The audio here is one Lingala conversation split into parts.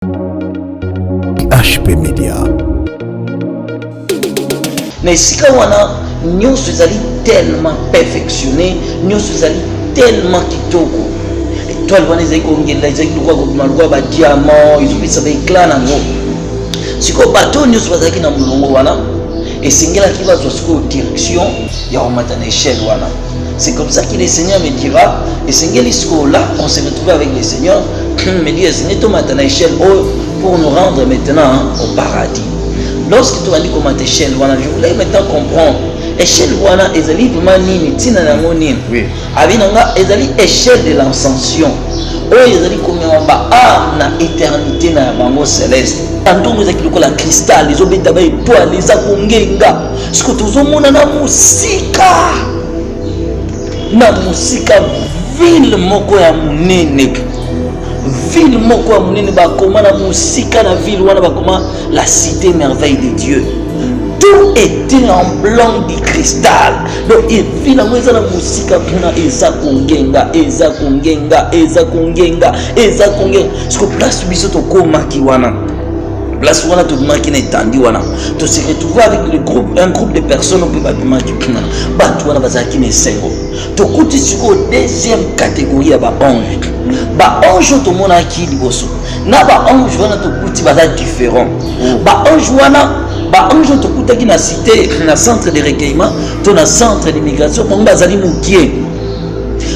HP Media. Mais si nous sommes tellement perfectionnés, nous sommes tellement kitoko. Et toi, les diamants, ils ont ça éclat dans nous. Si vous bateau, nous sommes dans le monde, et c'est là qui va sur direction, il y a une échelle. C'est comme ça que le Seigneur me dira, et c'est là, on s'est retrouvé avec le Seigneur, me dit, c'est une échelle pour nous rendre maintenant au paradis. Lorsque tu as dit comment échelle, je voulais maintenant comprendre. Échelle, est vraiment nini, tina nango nini. Oui. Abinanga, est échelle de l'ascension. Oh, est combien on va na éternité na bango céleste. Tantôt nous avons la cristal, les objets d'abord étoiles, les akongenga. Ce que tu as mona na musika. Na musika ville moko ya munene. Ville moko ya munene ba koma na musika na ville wana ba koma la cité merveille de Dieu. Tout était en blanc de cristal. Donc il vit la maison de musique pour eza kongenga. Ce que place biso to koma ki wana. Place wana to maki na etandi wana. To se retrouver avec un groupe de personnes au peut maki kuna. Batu wana bazaki na sengo. To kuti siko deuxième catégorie ba ange. Ba ange to mona ki liboso. Na ba ange wana to kuti baza différent. Ba ange wana ba ange to kutaki na cité na centre de recueillement to na centre d'immigration pour bazali mukie.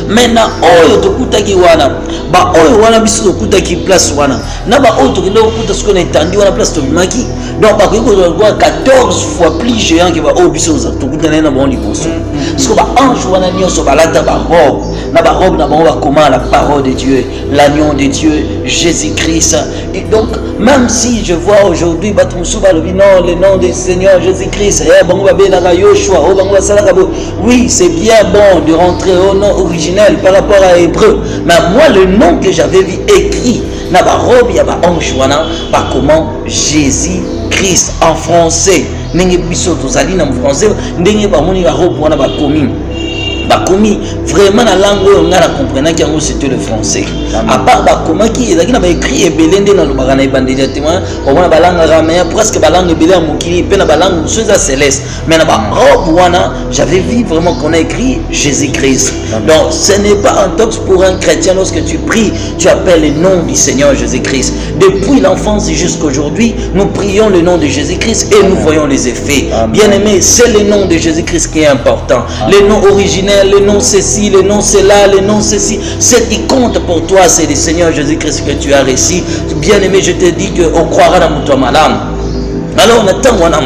Maintenant oyo to kutaki wana ba oyo wana biso to kutaki place wana na ba oyo to kende kuta ce qu'on entendu wana place to bimaki donc ba ko 14 fois plus géant que ba oyo biso to kutana na bon liboso parce que ba ange wana nyonso balata ba robe na ba comment la parole de Dieu, l'agneau de Dieu, Jésus-Christ. Et donc même si je vois aujourd'hui non, le nom du Seigneur Jésus-Christ, oui, c'est bien bon de rentrer au nom originel par rapport à Hébreu, mais moi le nom que j'avais vu écrit na ba robe ya ba ange wana ba comment Jésus-Christ en français ndenge biso tozali na français ndenge ba moni ba robe wana ba komi bakomi vraiment la langue on a compris que c'était le français. À part bakoma qui est na ba écrit ebelende na lobaka na ebandeli témoin on a ba langue araméen presque ba langue ebele mokili pe na ba langue soza céleste mais na ba robe wana j'avais vu vraiment qu'on a écrit Jésus-Christ. Donc ce n'est pas un tox pour un chrétien lorsque tu pries tu appelles le nom du Seigneur Jésus-Christ. Depuis l'enfance jusqu'à aujourd'hui nous prions le nom de Jésus-Christ et nous voyons les effets. Bien aimé, c'est le nom de Jésus-Christ qui est important. Le nom originel, le nom ceci, le nom cela, le nom ceci. Ce qui compte pour toi, c'est le Seigneur Jésus-Christ que tu as réussi. Bien aimé, je te dis qu'on croira dans mon malam. Alors on attend wana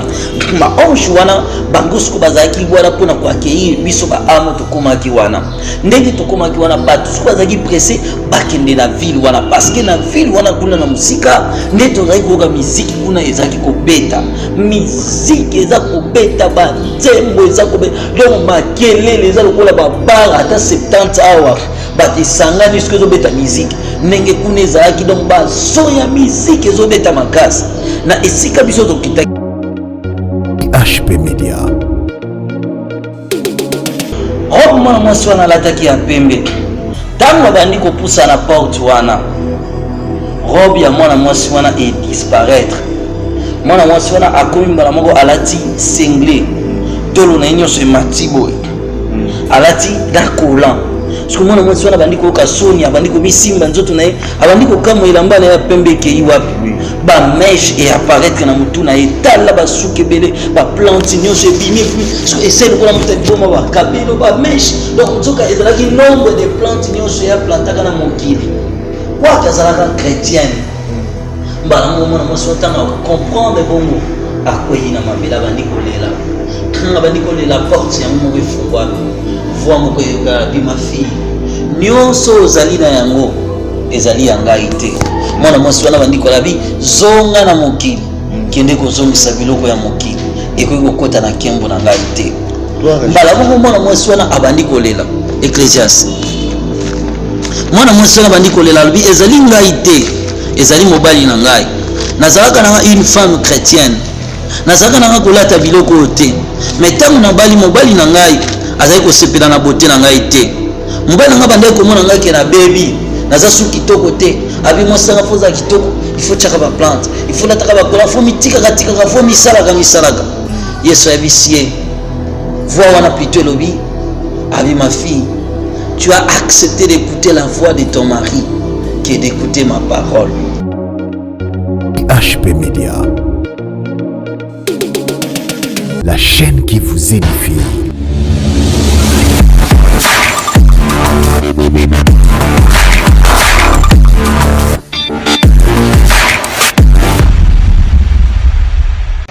ma ange wana bangosko bazaki wana pona kwa accueillir biso ba amo to komaki wana ndenge to komaki wana batu so bazaki pressé bakende na ville wana parce que na ville wana kuna na musika ndeto zaki koka musique kuna ezaki kobeta musique ezaki kobeta ba tembo ezaki kobeta donc makelele ezaki kola ba bar ata 70 hours bati sangani ce que zobeta musique ndenge kuna ezaki donc ba so ya musique ezobeta makasi na esika biso to kita HP Media. Robe mwana mwasi wana alataki ya pembe ntango bandi kopusa na porte wana robe ya mwana mwasi wana edisparaître mwana mwasi wana akomi mbala moko alati sengle tolo na ye nyonso emati boye alati dakolan parce que mwana mwasi wana bandi koyoka soni abandi komisimba nzoto na ye abandi kokamwa elamba na ye ya pembe ekei wapi ba mèche et apparaître na mutu na etala ba suki ebele ba plante nyonso ebimi essaye lokola moto eboma ba kabelo ba mèche donc nzoka ezalaki nombre de plantes nyonso ya plantaka na mokili waka azalaka chrétienne mbala moko mwana mwasi otanga comprendre bongo akwei na mabele abandi kolela porte yango moko efungwami voi moko eyoka bi ma fille nyonso ozali na yango ezali ya ngai te mwana mwasi wana bandi kolabi zonga na mokili kende kozongisa biloko ya mokili ekoki kokota na nkembo na ngai te mbala bongo mwana mwasi wana abandi kolela Ecclésiaste mwana mwasi wana bandi kolela alobi ezali ngai te ezali mobali na ngai nazalaka nanga une femme chrétienne nazalaka nanga kolata biloko oyo te mais ntango nabali mobali na ngai azali kosepela na bote na ngai te mobali na ngai bandaki komona ngai ke na bebi naza su kitoko te abi mwasi anga foza kitoko il faut tchaka ba plante, il faut nataka ba kola, il faut mitika katika, il faut misalaka. Yesu abisie. Voix wana plutôt lobby. Abi ma fille, tu as accepté d'écouter la voix de ton mari que d'écouter ma parole. HP Media, la chaîne qui vous édifie.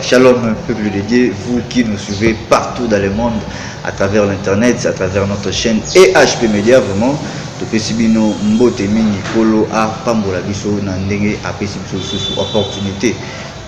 Shalom, peuple de Dieu, vous qui nous suivez partout dans le monde, à travers l'internet, à travers notre chaîne et HP Media, vraiment, topesibino mbote mingi polo a pambola biso na ndenge apesi biso sous opportunité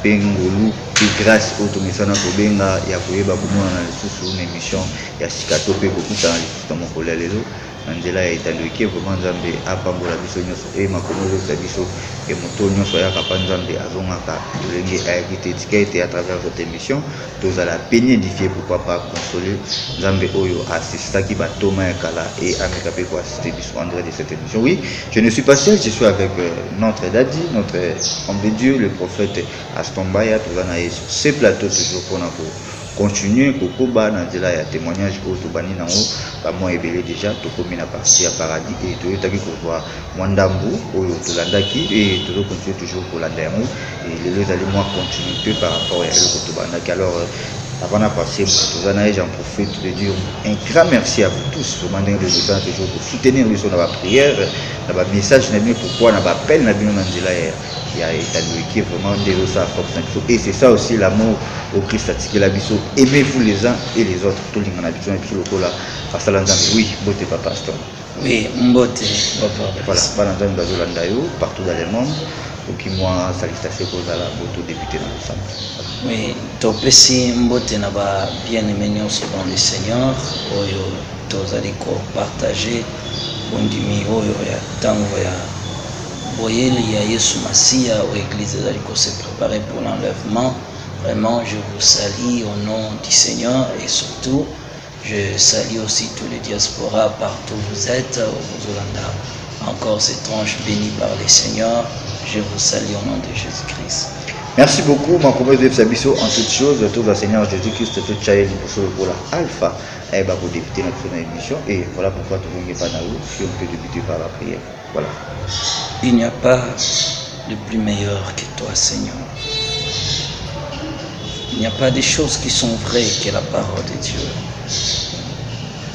pengolu et grâce au tomisana kobenga ya koyeba komona na lisusu na émission ya sikato pe kokutana lisusu na mokolo ya lelo na nzela ya etandoki vraiment nzambe apambola biso nyonso e makomo ezokisa biso e moto nyonso ayaka mpa nzambe azongaka lolenge ayaki te tika ete à travers cette émission tozala peni édifié pourquoi pas consoler nzambe oyo assistaki batoma ya kala et ameka mpe koassiste biso en direct de cette émission. Oui, je ne suis pas seul, je suis avec notre daddy, notre homme de Dieu, le prophète Astombaya. Tozana sur ces plateaux toujours pour continuer kokoba na nzela ya témoignage oyo tobani nango bamwa ebele déjà tokomi na partie ya paradis et toyotaki kozwa mwa ndambu oyo tolandaki et tozocontinue toujours kolanda yango et lelo ezali mwa continuité par rapport ya eloko tobandaki. Alors avant de passer, j'en profite de dire un grand merci à vous tous. Je demande de vous toujours pour soutenir nous sur la prière, dans le message, pourquoi on appelle na bino nanzela ya établi vraiment déjà ça force. Et c'est ça aussi l'amour au Christ attiqué la biso. Aimez-vous les uns et les autres. Tout le monde a besoin de le là. Parce que oui, beauté papa pasteur. Oui, mbote papa. Voilà, pendant partout dans le monde. Qui moi salutation pour la moto député dans le centre. Oui, topesi mbote na ba bien-aimés nyonso dans le Seigneur oyo tozali ko partager bondimi oyo ya tango ya boyeli ya Yesu Masia au église ezali ko se préparer pour l'enlèvement. Vraiment, je vous salue au nom du Seigneur et surtout je salue aussi tous les diasporas partout où vous êtes aux Hollandais. Encore cette tranche bénie par le Seigneur. Je vous salue au nom de Jésus-Christ. Merci beaucoup, ma promesse de Sabiso en toutes choses, tout le Seigneur Jésus-Christ, tout chaîne pour la Alpha, et pour débuter notre émission. Et voilà pourquoi tout le monde est pas dans l'eau, si on peut débuter par la prière. Voilà. Il n'y a pas de plus meilleur que toi, Seigneur. Il n'y a pas de choses qui sont vraies que la parole de Dieu.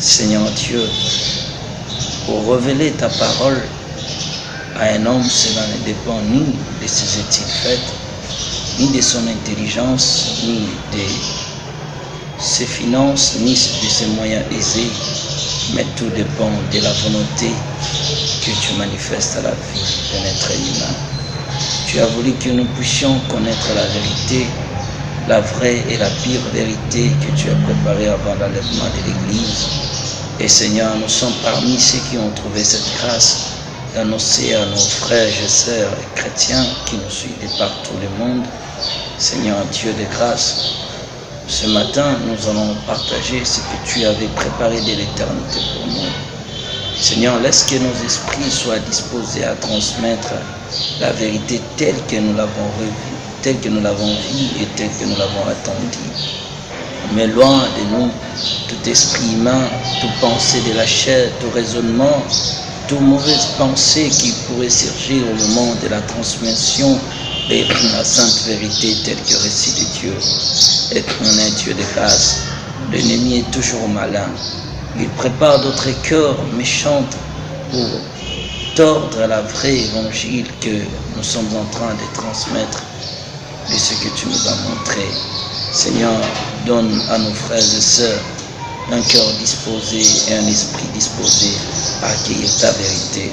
Seigneur Dieu, pour révéler ta parole à un homme, cela ne dépend ni de ses études faites, ni de son intelligence, ni de ses finances, ni de ses moyens aisés, mais tout dépend de la volonté que tu manifestes à la vie d'un être humain. Tu as voulu que nous puissions connaître la vérité, la vraie et la pire vérité que tu as préparée avant l'enlèvement de l'Église. Et Seigneur, nous sommes parmi ceux qui ont trouvé cette grâce d'annoncer à nos frères et sœurs et chrétiens qui nous suivent de partout le monde. Seigneur Dieu de grâce, ce matin nous allons partager ce que tu avais préparé de l'éternité pour nous. Seigneur, laisse que nos esprits soient disposés à transmettre la vérité telle que nous l'avons revue, telle que nous l'avons vue et telle que nous l'avons attendue. Mais loin de nous tout esprit humain, toute pensée de la chair, tout raisonnement, toute mauvaise pensée qui pourrait surgir au moment de la transmission de la sainte vérité telle que récit de Dieu. Éternel Dieu de grâce, l'ennemi est toujours malin. Il prépare d'autres cœurs méchants pour tordre la vraie évangile que nous sommes en train de transmettre de ce que tu nous as montré. Seigneur, donne à nos frères et sœurs un cœur disposé et un esprit disposé à accueillir ta vérité.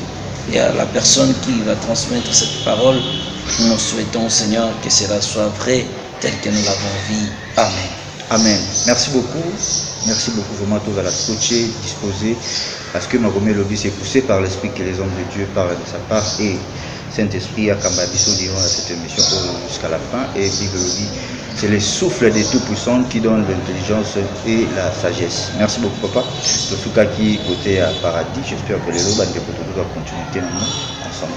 Et à la personne qui va transmettre cette parole, nous souhaitons, Seigneur, que cela soit vrai tel que nous l'avons vu. Amen. Amen. Merci beaucoup. Merci beaucoup vraiment tous à la scotcher, disposé, parce que ma remède lobby s'est poussé par l'esprit que les hommes de Dieu parlent de sa part et Saint-Esprit a Kambabiso diront à cette émission jusqu'à la fin et Bible lobby. C'est le souffle des Tout-Puissants qui donne l'intelligence et la sagesse. Merci beaucoup, papa. Tout ce qui côté à paradis, j'espère que les lois de continuer ensemble. ensemble.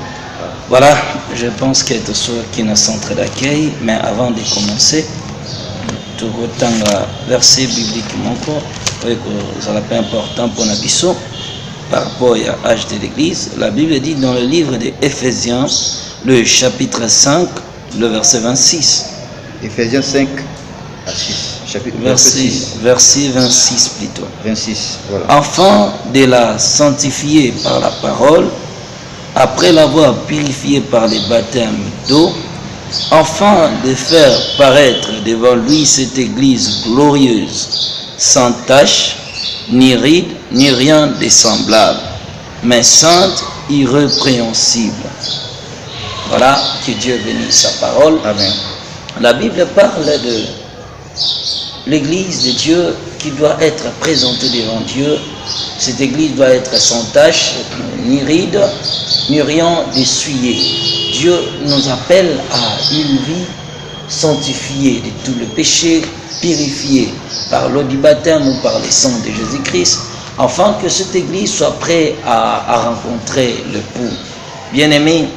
Voilà, je pense que tous ceux qui sont centre d'accueil, mais avant de commencer, tout autant verset biblique ça peu important pour Nabiso par rapport à l'âge de l'église. La Bible dit dans le livre des Éphésiens, le chapitre 5, le verset 26. Éphésiens 5 à 6, chapitre verset 26 plutôt. 26, voilà. Afin de la sanctifier par la parole, après l'avoir purifié par les baptêmes d'eau, afin de faire paraître devant lui cette église glorieuse, sans tache, ni ride, ni rien de semblable, mais sainte, irrépréhensible. Voilà, que Dieu bénisse sa parole. Amen. La Bible parle de l'église de Dieu qui doit être présentée devant Dieu. Cette église doit être sans tache, ni ride, ni rien d'essuyé. Dieu nous appelle à une vie sanctifiée de tout le péché, purifiée par l'eau du baptême ou par le sang de Jésus-Christ, afin que cette église soit prête à rencontrer l'époux. Bien-aimé,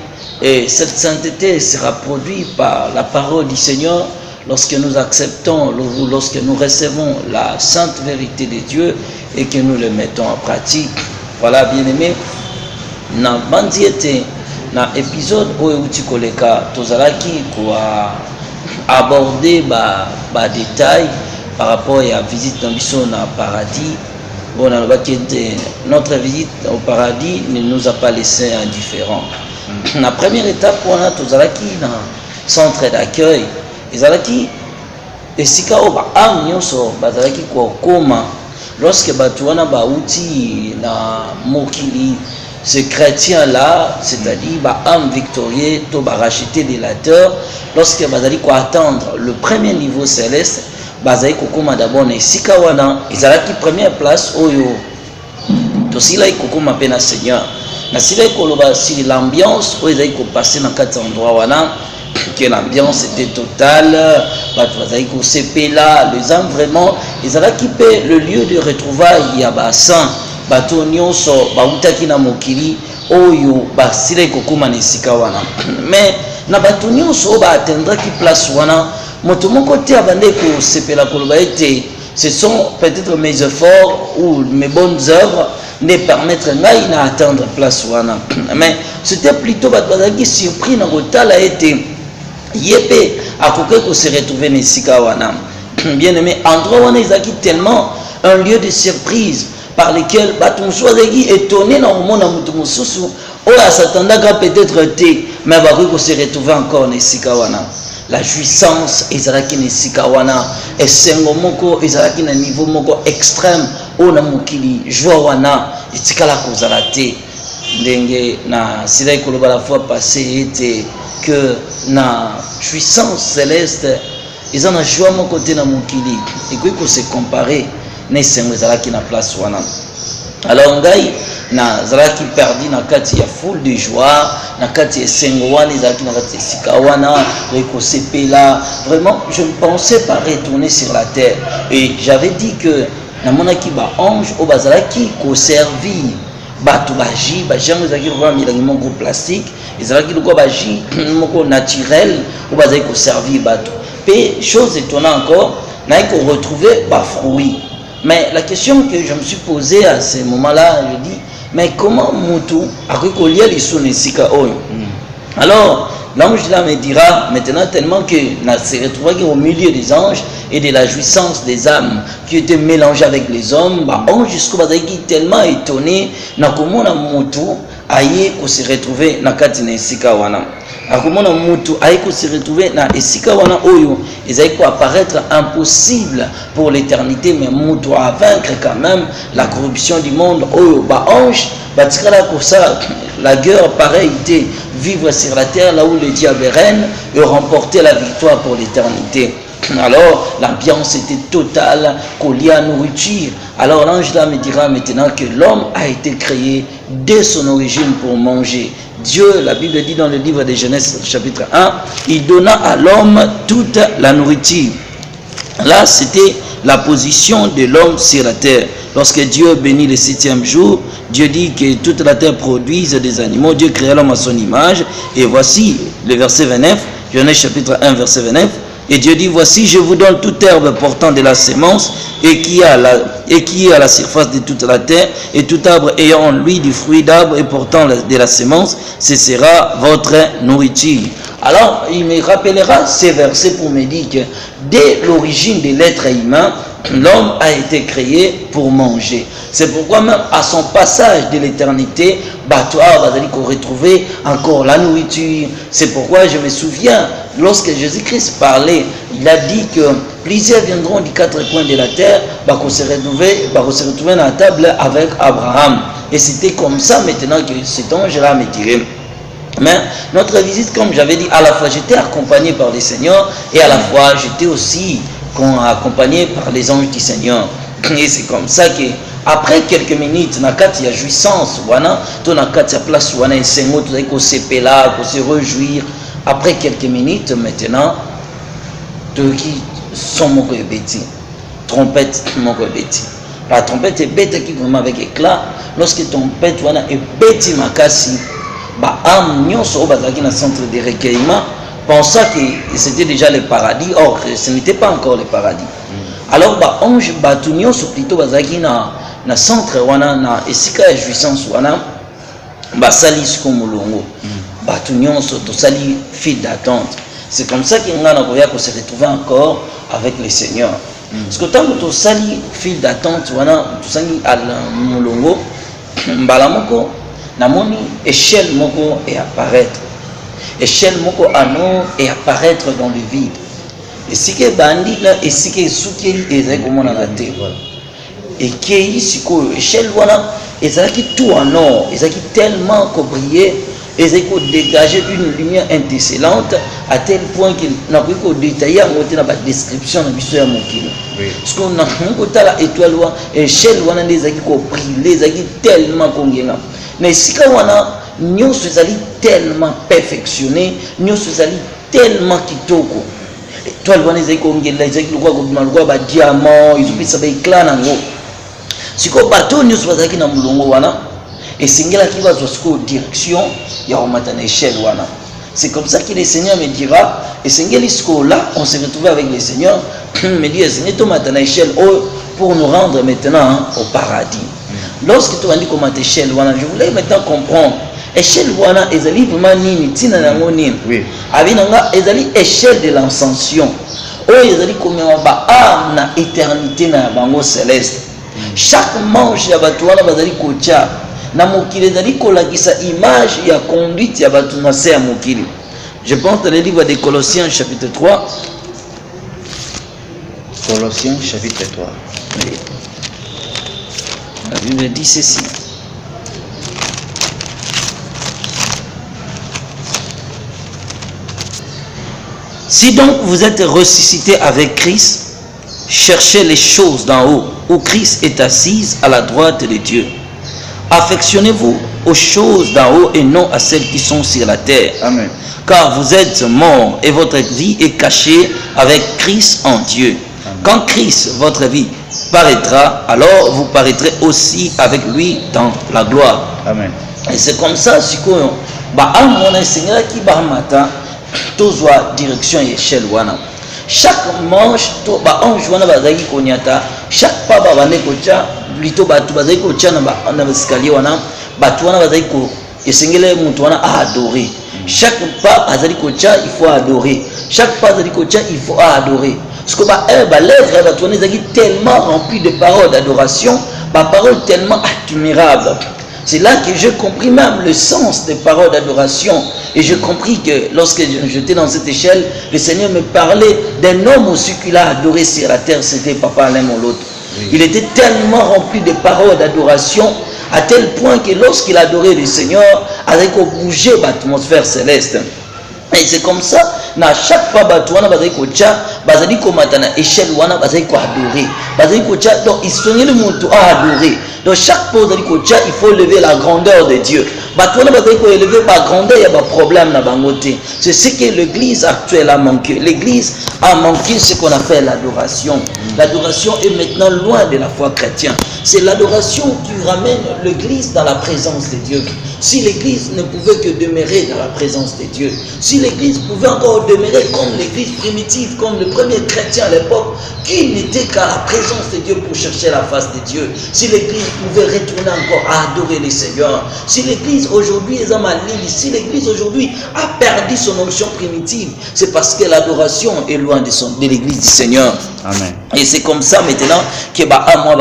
et cette sainteté sera produite par la parole du Seigneur lorsque nous acceptons, lorsque nous recevons la sainte vérité de Dieu et que nous le mettons en pratique. Voilà, bien-aimé, na bandiete na épisode où utikoleka tozalaki quoi aborder ba détail par rapport à la visite d'ambition na paradis. Bon, notre visite au paradis ne nous a pas laissé indifférents. La première étape, on a tozalaki na centre d'accueil. Ezalaki esika o ba am nyonso bazalaki ko koma lorsque batuana ba uti na mokili. Ce chrétien-là, c'est-à-dire bah, âme victorieux, to bah, racheté délateur, lorsque bazali ko attendre le premier niveau céleste, bazali ko koma d'abord na esika wana, ezalaki première place oyo. To sila ikokoma pe na Seigneur. Na sila ikoloba si l'ambiance oyo ezali ko passer na kati endroit wana, que l'ambiance était totale, bato bazali ko sepela, les âmes vraiment, ezalaki pe le lieu de retrouvailles ya ba saint. Bato nyonso bautaki na mokili oyo basila kokoma na esika wana. Mais na bato nyonso ba attendraki place wana, moto moko te abande ko sepela koloba ete ce sont peut-être mes efforts ou mes bonnes œuvres ne permettre ngai na atteindre place wana. Mais c'était plutôt bato bazaki surpris na kotala ete yepe akoke ko se retrouver na esika wana. Bien aimé, endroit wana ezaki tellement un lieu de surprise par lesquels baton choisaki étonné dans le monde à mutumosusu ou à s'attendaka peut-être té mais ba ko se retrouver encore na sikawana. La jouissance ezalaki na sikawana et sengo moko ezalaki na niveau moko extrême o na mokili joie wana etikala ko zalate ndenge na sila ko la fois passée était que na jouissance céleste ils en a joie mon côté na mokili et ko se comparer ne sengo ezalaki na place wana. Alors ngai na zalaki perdu na kati ya foule de joie, na kati ya sengo wana ezalaki na kati ya sika wana ko sepela. Vraiment je ne pensais pas retourner sur la terre et j'avais dit que na monaki ba ange o bazalaki ko servir bato baji bajango ezalaki kwa milangi moko plastique ezalaki kwa baji moko naturel o bazalaki ko servir bato. Pe chose étonnante encore na ko retrouver ba fruits. Mais la question que je me suis posée à ce moment-là, je dis, mais comment Moutou a recollié les sika oyo? Alors, l'ange là me dira maintenant tellement que s'est retrouvé au milieu des anges et de la jouissance des âmes qui étaient mélangées avec les hommes, bah, ange jusqu'au bazaki tellement étonné, na comment Moutou aïe qu'on s'est retrouvé na katina sika wana. Akomona mutu aiko se retrouver na esika wana oyo ezali apparaître impossible pour l'éternité, mais mutu a vaincre quand même la corruption du monde oyo ba ange batikala ko ça la guerre pareille vivre sur la terre là où le diable règne et remporter la victoire pour l'éternité. Alors l'ambiance était totale, collée à nourriture. Alors l'ange là me dira maintenant que l'homme a été créé dès son origine pour manger. Dieu, la Bible dit dans le livre de Genèse chapitre 1, il donna à l'homme toute la nourriture. Là, c'était la position de l'homme sur la terre. Lorsque Dieu bénit le 7e jour, Dieu dit que toute la terre produise des animaux. Dieu créa l'homme à son image. Et voici le verset 29, Genèse chapitre 1, verset 29. Et Dieu dit, voici, je vous donne toute herbe portant de la sémence et qui est à la surface de toute la terre, et tout arbre ayant en lui du fruit d'arbre et portant de la sémence, ce sera votre nourriture. Alors, il me rappellera ces versets pour me dire que dès l'origine de l'être humain, l'homme a été créé pour manger. C'est pourquoi même à son passage de l'éternité, toi, qu'on retrouvait encore la nourriture. C'est pourquoi je me souviens, lorsque Jésus-Christ parlait, il a dit que plusieurs viendront des 4 coins de la terre, qu'on se retrouver dans la table avec Abraham. Et c'était comme ça maintenant que cet ange-là me dirait. Mais notre visite, comme j'avais dit, à la fois j'étais accompagné par les seigneurs et à la fois j'étais aussi accompagné par les anges du Seigneur. Et c'est comme ça que après quelques minutes, na kati ya jouissance, wana, to na kati ya place wana esengo, to ko se pela, ko se réjouir. Après quelques minutes, maintenant, to qui son moko ebeti, trompette moko ebeti. La trompette est bête qui vraiment avec éclat. Lorsque trompette wana ebeti makasi, âme nyonso bazaki na centre de recueillement, pensant que c'était déjà le paradis. Or, ce n'était pas encore le paradis. Alors, ange batu nyonso plutôt bazaki na centre wana na esika ya jouissance wana basali siko mulongo. Batu nyonso to sali file d'attente. C'est comme ça qu'il ngana koya ko se retrouver encore avec le Seigneur. Parce que tant que to sali file d'attente wana to sali al mulongo mbala moko namoni échelle moko et apparaître. Échelle moko ano et apparaître dans le vide. Et si que bandi là et si que soukeli ezali komona na te voilà. Et qui siko échelle wana ezali tout en or, ezali tellement ko briller, ezali ko dégager une lumière étincelante à tel point qu'il n'a pu ko détailler en côté na ba description na biso ya mokili. Parce qu'on a moko tala étoile wana échelle wana ezali ko briller, ezali tellement kongenga. Mais si que wana nyonso ezali tellement perfectionné, nyonso ezali tellement kitoko. Étoile wana ezali kongela, ezali lokwa ba diamant, ezopesa ba éclat nango. Siko bateau nyonso bazalaki na mulongo wana, esengelaki bazwa siko direction ya komata na échelle wana. C'est comme ça que le Seigneur me dira, esengeli siko là, on se retrouve avec le Seigneur, me dit esengeli tomata na échelle pour nous rendre maintenant au paradis. Lorsque tu as dit comment échelle wana, je voulais maintenant comprendre. Échelle wana ezali vraiment nini tina nango nini. Oui. Abinanga ezali échelle de l'ascension. Ezali komema ba âme na éternité na bango céleste. Chaque manche ya batu wana bazali kotia na mokili ezali kolakisa image ya conduite ya batu na se ya mokili. Je pense dans le livre de Colossiens chapitre 3. Colossiens chapitre 3. Oui. La Bible dit ceci. Si donc vous êtes ressuscité avec Christ, cherchez les choses d'en haut, où Christ est assis à la droite de Dieu. Affectionnez-vous aux choses d'en haut et non à celles qui sont sur la terre. Amen. Car vous êtes morts et votre vie est cachée avec Christ en Dieu. Amen. Quand Christ, votre vie, paraîtra, alors vous paraîtrez aussi avec lui dans la gloire. Amen. Et c'est comme ça, sikoyo, on a Seigneur qui matin, tozwa direction échelle wana. Chaque manche, ange wana bazaki konyata, chaque pas babane kocha, plutôt batu bazaki kocha na escalier wana, batu wana bazaki ko esengele mutu wana a adorer. Chaque pas bazaki kocha, il faut adorer. Chaque pas bazaki kocha, il faut adorer. Parce que lèvres batu wana bazaki tellement rempli de paroles d'adoration, paroles tellement admirables. C'est là que j'ai compris même le sens des paroles d'adoration. Et j'ai compris que lorsque j'étais dans cette échelle, le Seigneur me parlait d'un homme aussi qu'il a adoré sur la terre, c'était Papa l'un ou l'autre. Oui. Il était tellement rempli de paroles d'adoration, à tel point que lorsqu'il adorait le Seigneur, avec bouger l'atmosphère céleste. Et c'est comme ça, na chaque fois batouana bazali kocha, bazali komata na échelle wana bazali ko adorer. Bazali kocha donc ils sont le monde à adorer. Donc chaque pause il faut lever la grandeur de Dieu. Élever la grandeur, il y a un problème dans bangoté. C'est ce que l'église actuelle a manqué. L'église a manqué ce qu'on appelle l'adoration. L'adoration est maintenant loin de la foi chrétienne. C'est l'adoration qui ramène l'église dans la présence de Dieu. Si l'église ne pouvait que demeurer dans la présence de Dieu, si l'église pouvait encore demeurer comme l'église primitive, comme le premier chrétien à l'époque, qui n'était qu'à la présence de Dieu pour chercher la face de Dieu, si l'église pouvait retourner encore à adorer le Seigneur, si l'église aujourd'hui est en maladie, si l'église aujourd'hui a perdu son onction primitive, c'est parce que l'adoration est loin de l'église du Seigneur. Amen. Et c'est comme ça maintenant que moi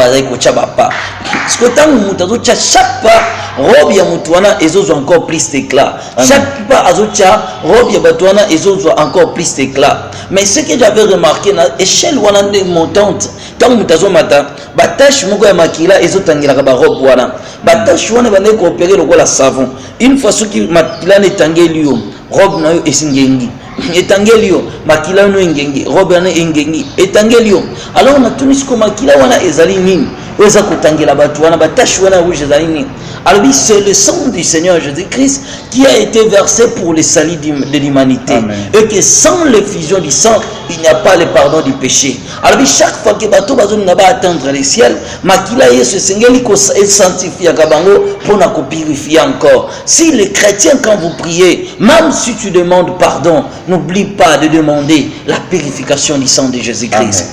pas. Parce que tant que chaque pas robe ya mutuana ezozo encore plus d'éclat. Chaque pas azocha robe ya batuana ezozo encore plus d'éclat. Mais ce que j'avais remarqué na échelle wana montante, tant mutazo mata batache moko ya makila ezotangira ba robe wana. Batache wana bane coopérer lokola savon. Une fois soki makila ne tangeli yo, robe na yo esingengi. Etangeli yo makila no engengi, robe na engengi etangeli yo. Alors na tunisiko makila wana ezali nini? Oza kotangela batu wana batache wana rouge ezali nini? Alors c'est le sang du Seigneur Jésus-Christ qui a été versé pour le salut de l'humanité. Et que sans l'effusion du sang, il n'y a pas le pardon du péché. Alors chaque fois que bateau bazou n'a pas atteindre le ciel, makila yesu sengeli ko sanctifier kabango pour na ko purifier encore. Si les chrétiens quand vous priez, même si tu demandes pardon, n'oublie pas de demander la purification du sang de Jésus-Christ.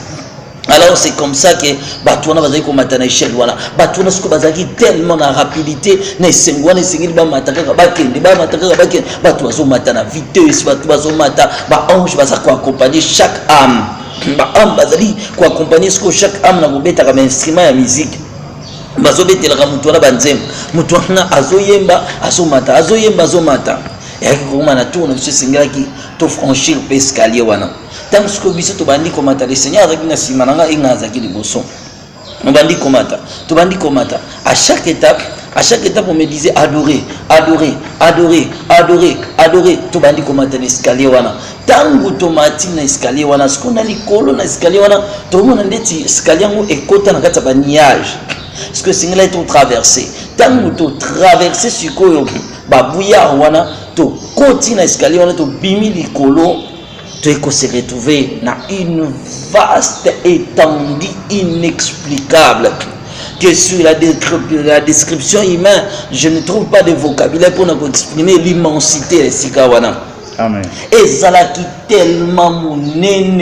Alors c'est comme ça que batouana bazaki ko matana échelle wana batouana siko bazaki tellement na rapidité na sengwana sengeli ba mataka ba kende ba mataka ba kende batou bazo matana vitesse batou bazo mata ba ange baza ko accompagner chaque âme ba âme bazali ko accompagner siko chaque âme na kobeta comme instrument ya musique bazo betela ka mutuana banzem mutuana azoyemba azomata azoyemba azomata yaki ko mana tourne ce sengaki to franchir l'escalier wana. Tant que biso to bandi komata le Seigneur avec na simananga ingaza ki liboso. On bandi komata, to bandi komata. À chaque étape on me disait adorer, adorer, adorer, adorer, adorer. To bandi komata l'escalier wana. Tangu to mati na escalier wana, ce qu'on a likolo na escalier wana, to mona ndeti escalier ngo ekota na kata ba nuage. Parce que singla est traversé. Tangu to traverser sikoyo ba bouillard wana, to koti na escalier wana to bimi likolo. Tu peux se retrouver dans une vaste étendue inexplicable. Que sur la description humaine, je ne trouve pas de vocabulaire pour nous exprimer l'immensité de Sikawana. Amen. Et ça là qui tellement mounene.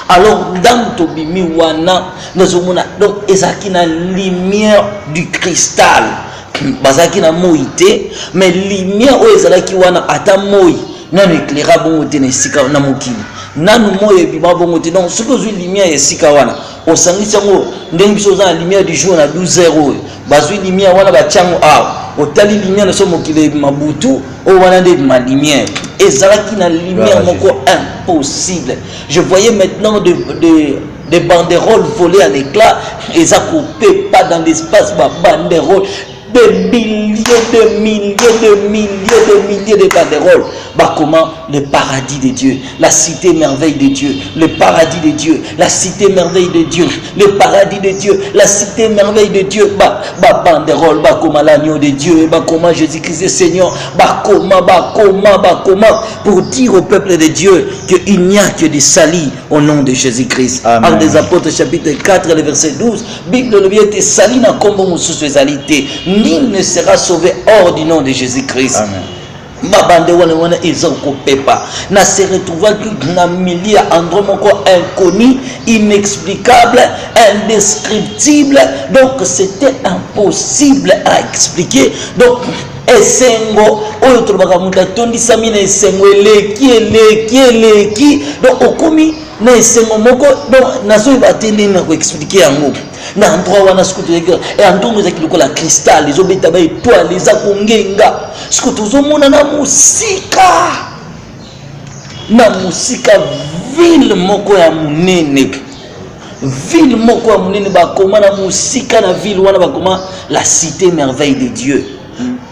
Alors dans Tobimi Wana, nous avons donc ezaki na lumière du cristal. Bazaki na moïté mais lumière o ezalaki wana ata moi nanu éclaira bongo te na sika na mokili nanu moye bima bongo te donc ce que je lumière ya sika wana o sangisi ngo ndenge biso za lumière du jour na 12h bazui lumière wana ba tiango o tali lumière na so mokili mabutu o wana de ma lumière ezalaki na lumière moko impossible. Je voyais maintenant des banderoles volées en éclats et ça coupait pas dans l'espace ma banderole de milliers de banderoles. Bah comment le paradis de Dieu, la cité merveille de Dieu, le paradis de Dieu, la cité merveille de Dieu, le paradis de Dieu, la cité merveille de Dieu. Bah banderole, bah comment l'agneau de Dieu, bah comment Jésus-Christ est Seigneur, bah comment pour dire au peuple de Dieu qu'il n'y a que des salis au nom de Jésus-Christ. Actes des Apôtres chapitre 4 le verset 12, Bible le bien sali na kombo mususu ezalité. Nul ne sera sauvé hors du nom de Jésus-Christ. Amen. Mabande wana ils ont coupé pas. Na se retrouva na milieu endroit moko inconnu, inexplicable, indescriptible. Donc c'était impossible à expliquer. Donc esengo oyo tolobaka mutu atondisami na esengo eleki donc okomi na esengo moko donc nazoyeba te ndenge na koexplike yango na endroit wana siko toyeka endongo ezaki lokola cristal ezobeta ba étoile eza kongenga siko tozomona na musika ville moko ya munene bakoma na musika na ville wana bakoma la cité merveille de Dieu.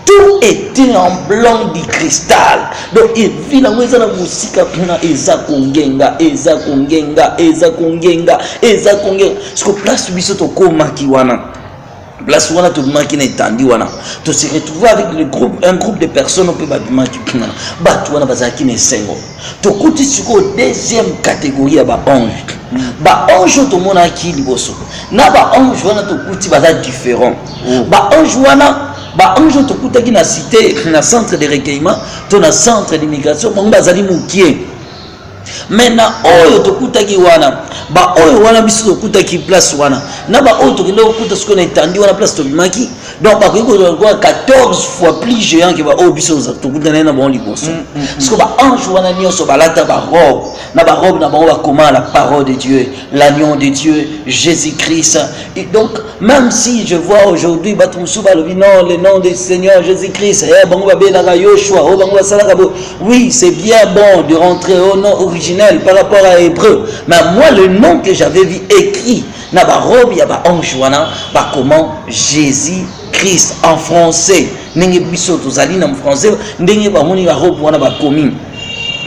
tout était en blanc du cristal. Donc il vit la maison de musique à Eza Kongenga. Ce que place biso to koma kiwana. Place wana to maki na etandi wana. To se retrouver avec un groupe de personnes on peut babima kipina. Batu wana bazaki na sengo. To kuti siko deuxième catégorie ya ba ange. Ba ange to mona ki liboso. Na ba ange wana to kuti baza différent. Ba ange wana ba ange to kutaki na cité na centre de recueillement to na centre d'immigration bango bazali mukie. Maintenant oyo to kutaki wana ba oyo wana biso to kutaki place wana na ba oyo to kende okuta siko na etandi wana place to bimaki donc ba ko 14 fois plus géant que ba oyo biso to kutana na bon liboso parce que ba ange wana nyonso balata ba robe na ba comment la parole de Dieu, l'agneau de Dieu, Jésus-Christ. Et donc même si je vois aujourd'hui non, le nom du Seigneur Jésus-Christ, oui, c'est bien bon de rentrer au nom originel par rapport à Hébreu, mais moi le nom que j'avais vu écrit na ba robe ya ba ange wana ba comment Jésus-Christ en français ndenge biso tozali na français ndenge ba moni ba robe wana ba komi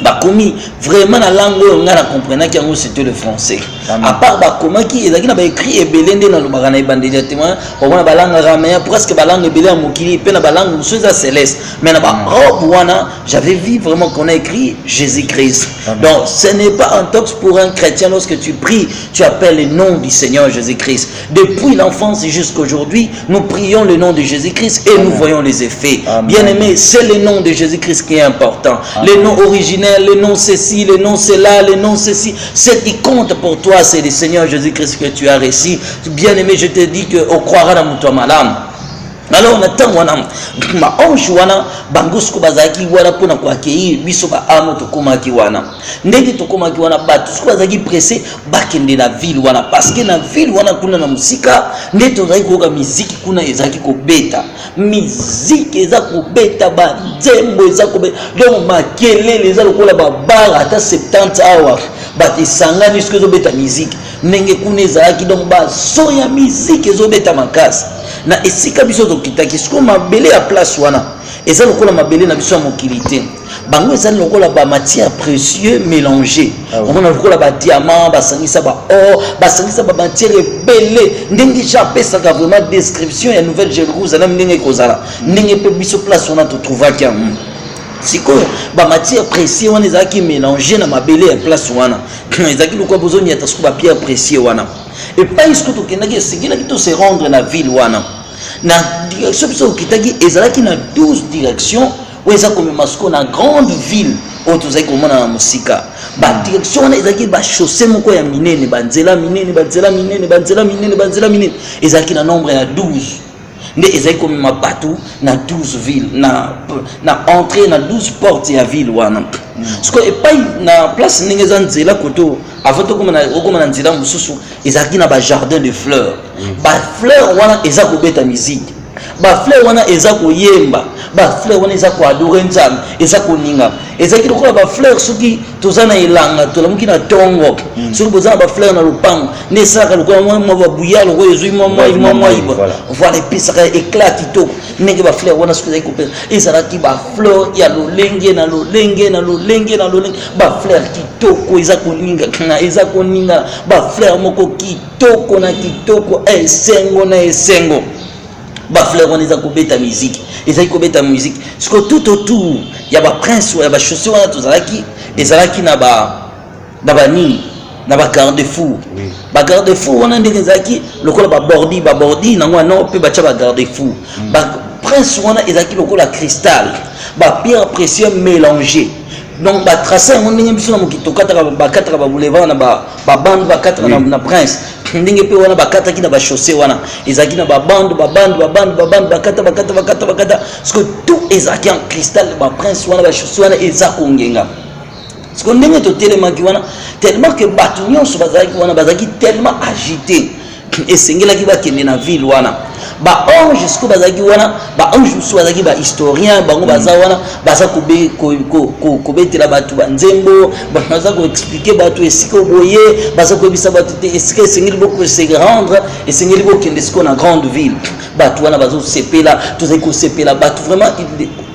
bakomi vraiment la langue on a compris que c'était le français. À part bakoma qui est na ba écrit ebelende na lobaka na ebande directement on a ba langue araméen presque ba langue ebele mokili pe na ba langue mosuza céleste mais na ba robe wana j'avais vu vraiment qu'on a écrit Jésus-Christ. Donc ce n'est pas un tox pour un chrétien lorsque tu pries tu appelles le nom du Seigneur Jésus-Christ. Depuis l'enfance jusqu'à aujourd'hui nous prions le nom de Jésus-Christ et nous voyons les effets. Bien-aimé, c'est le nom de Jésus-Christ qui est important. Le nom originel, le nom ceci, le nom cela, le nom ceci. Ce qui compte pour toi, c'est le Seigneur Jésus-Christ que tu as reçu. Bien-aimé, je te dis qu'on croira dans ton malade. Alors on attend ma ange wana bangosko bazaki wana pona kwa kei biso ba amo to komaki wana ndenge to komaki wana batu sko bazaki pressé bakende na ville wana parce que na ville wana kuna na musika ndenge to zaki koka muziki kuna ezaki ko beta muziki ezaki ko beta ba nzembo ezaki ko beta donc makelele ezaki kola ba bar ata 70 hours bati sangani sko zo beta muziki ndenge kuna ezaki donc ba soya muziki zo beta makasi na esika biso to kitaki siko mabele ya place wana eza lokola mabele na biso ya mokilité bango eza lokola ba matière précieux mélangé on a lokola ba diamant basangisa ba or basangisa ba matière ebele ndenge japesaka vraiment description ya Nouvelle Jérusalem ndenge kozala ndenge pe biso place wana to trouvaki sikoyo ba matière précieux wana ezaki mélangé na mabele ya place wana ezaki lokola bozoni ya tasiko ba pierre précieux wana. Et pas ce que tu as se rendre dans la ville wana na direction biso kitaki ezalaki na 12 directions où eza comme masco na grande ville où tu sais comment na musika ba direction wana ezalaki ba chaussée moko ya minene banzela minene ezalaki na nombre ya 12 nde ezalaki comme mabatu na 12 villes na entrée na 12 portes ya ville wana ce que et pas na place ndenge za nzela koto avant to comme na nzela mususu ezalaki na ba jardin de fleurs ba fleurs wana eza ko beta musique ba fleurs wana eza ko yemba ba fleurs wana eza ko adorer nzambe eza ko ninga ezalaki lokola ba fleurs soki tozana elanga tolamuki na tongo soki bozana ba fleurs na lupango ne saka lokola mwa ba buya lokola ezui mwa voilà episaka éclat kitoko ndenge ba fleurs wana soki ezalaki kopesa ezalaki ba fleurs ya lolenge na ba fleurs kitoko eza ko ninga ba fleurs moko kitoko na kitoko esengo ba fleurs on eza ko beta musique ezaki ko beta musique parce que tout autour ya ba prince ya ba chaussée wana tozalaki ezalaki na ba garde-fou ba garde-fou wana ndenge ezalaki lokola ba bordi nango wana pe ba tia ba garde-fou ba prince wana ezalaki lokola cristal ba pierre précieux mélangé donc ba tracer on ndenge biso na mokito kataka ba boulevard na ba bande ba kataka na prince ndenge pe wana bakataki na ba chaussée wana ezaki na ba bande bakata parce que tout ezaki en cristal ba prince wana ba chaussée wana ezako ngenga parce que ndenge to telemaki wana tellement que batu nyonso bazaki wana bazaki tellement agité esengelaki bakende na ville wana ba ange jusqu'au bazaki wana ba ange musu bazaki ba historien bango baza wana baza ko betela batu banzembo baza ko expliquer batu esika boye baza ko bisa batu te esika sengeli beaucoup se rendre et sengeli beaucoup kende siko na grande ville batu wana bazo sepela tozaki ko sepela batu vraiment.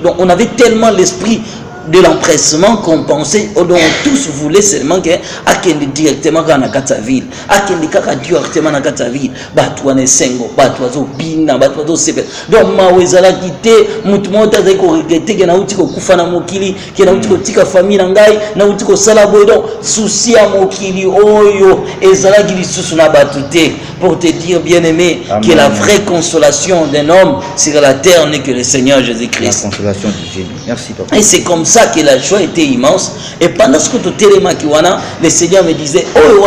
Donc on avait tellement l'esprit de l'empressement qu'on pensait, dont tous voulaient seulement que akende directement dans la ville, akende kaka directement dans la ville, batouane sengo, batouazo bina, batouazo sepe. Donc mawezala kite, mutumonta zeko regretter que na uti ko kufana mokili, que na uti ko tika famille ngai, na uti ko salabo donc souci à mokili oyo ezala ki lisusu na batute pour te dire bien aimé que la vraie consolation d'un homme sur la terre n'est que le Seigneur Jésus-Christ. La consolation divine. Merci papa. Et c'est comme ça que la joie était immense. Et pendant ce que tu télémakiwana, le Seigneur me disait, oh,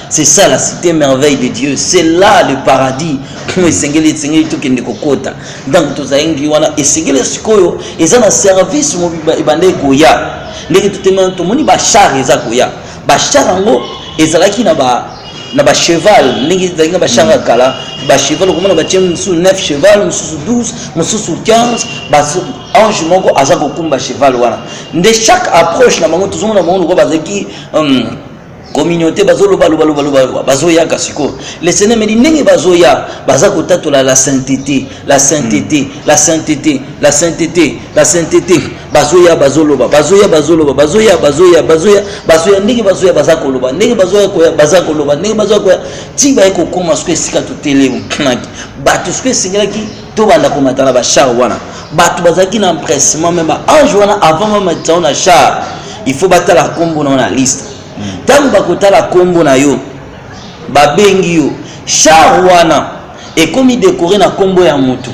c'est ça la cité merveille de Dieu. C'est là le paradis. Donc, et Seigneur Sikoyo, ils ont un service, ils na ba cheval ningi zanga ba shanga kala ba cheval komona ba tiem sous 9 cheval sous 12 sous 15 ba ange moko azako kumba cheval wana nde chaque approche na bango tuzomona na bango ko bazaki communauté bazoloba bazoya kasiko le Seigneur me dit ndenge bazoya bazako tatola la sainteté la sainteté la sainteté la sainteté la sainteté bazoya bazoloba bazoya ndenge bazoya bazakoloba ndenge bazoya ko bazakoloba ndenge bazoya ko ti ba ko koma sko esika to telemo batu sko esingelaki to banda ko matala ba char wana batu bazaki na empressement même ange wana avant même na char il faut batala kombo na liste. Tant bakotala kombo na yo babengi yo char wana ekomi décoré na kombo ya mutu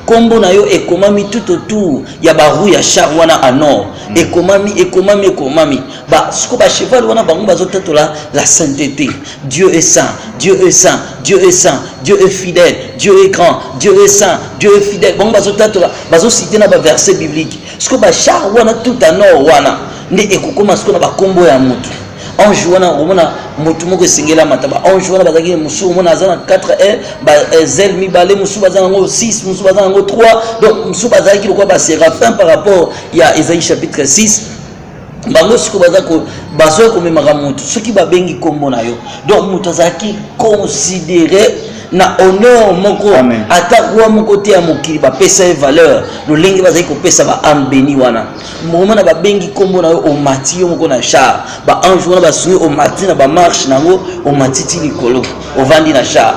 kombo na yo ekomami tout autour ya baru ya char wana en or ekomami ba siko ba cheval wana bango bazotatola la sainteté. Dieu est saint, Dieu est saint, Dieu est saint, Dieu est fidèle, Dieu est grand, Dieu est saint, Dieu est fidèle. Bango bazotatola bazociter na ba verset biblique siko ba char wana tout en or wana nde ekokoma siko na ba kombo ya mutu. Ange wana omona mutu moko singela mataba ange wana bazaki musu omona azana 4 ba zel mibale musu bazana ngo 6 musu bazana ngo 3 donc musu bazaki lokwa ba séraphin par rapport ya Isaïe chapitre 6 bango siko bazako bazo ko memaka mutu soki babengi kombo na yo donc mutu azaki considéré na honneur moko atakwa moko te ya mokili ba pesa valeur lo lengi bazaki ko pesa ba âme béni wana moma na ba bengi kombo na yo o mati yo moko na char ba ange wana ba sungi o mati na ba marche nango o matiti likolo o vandi na char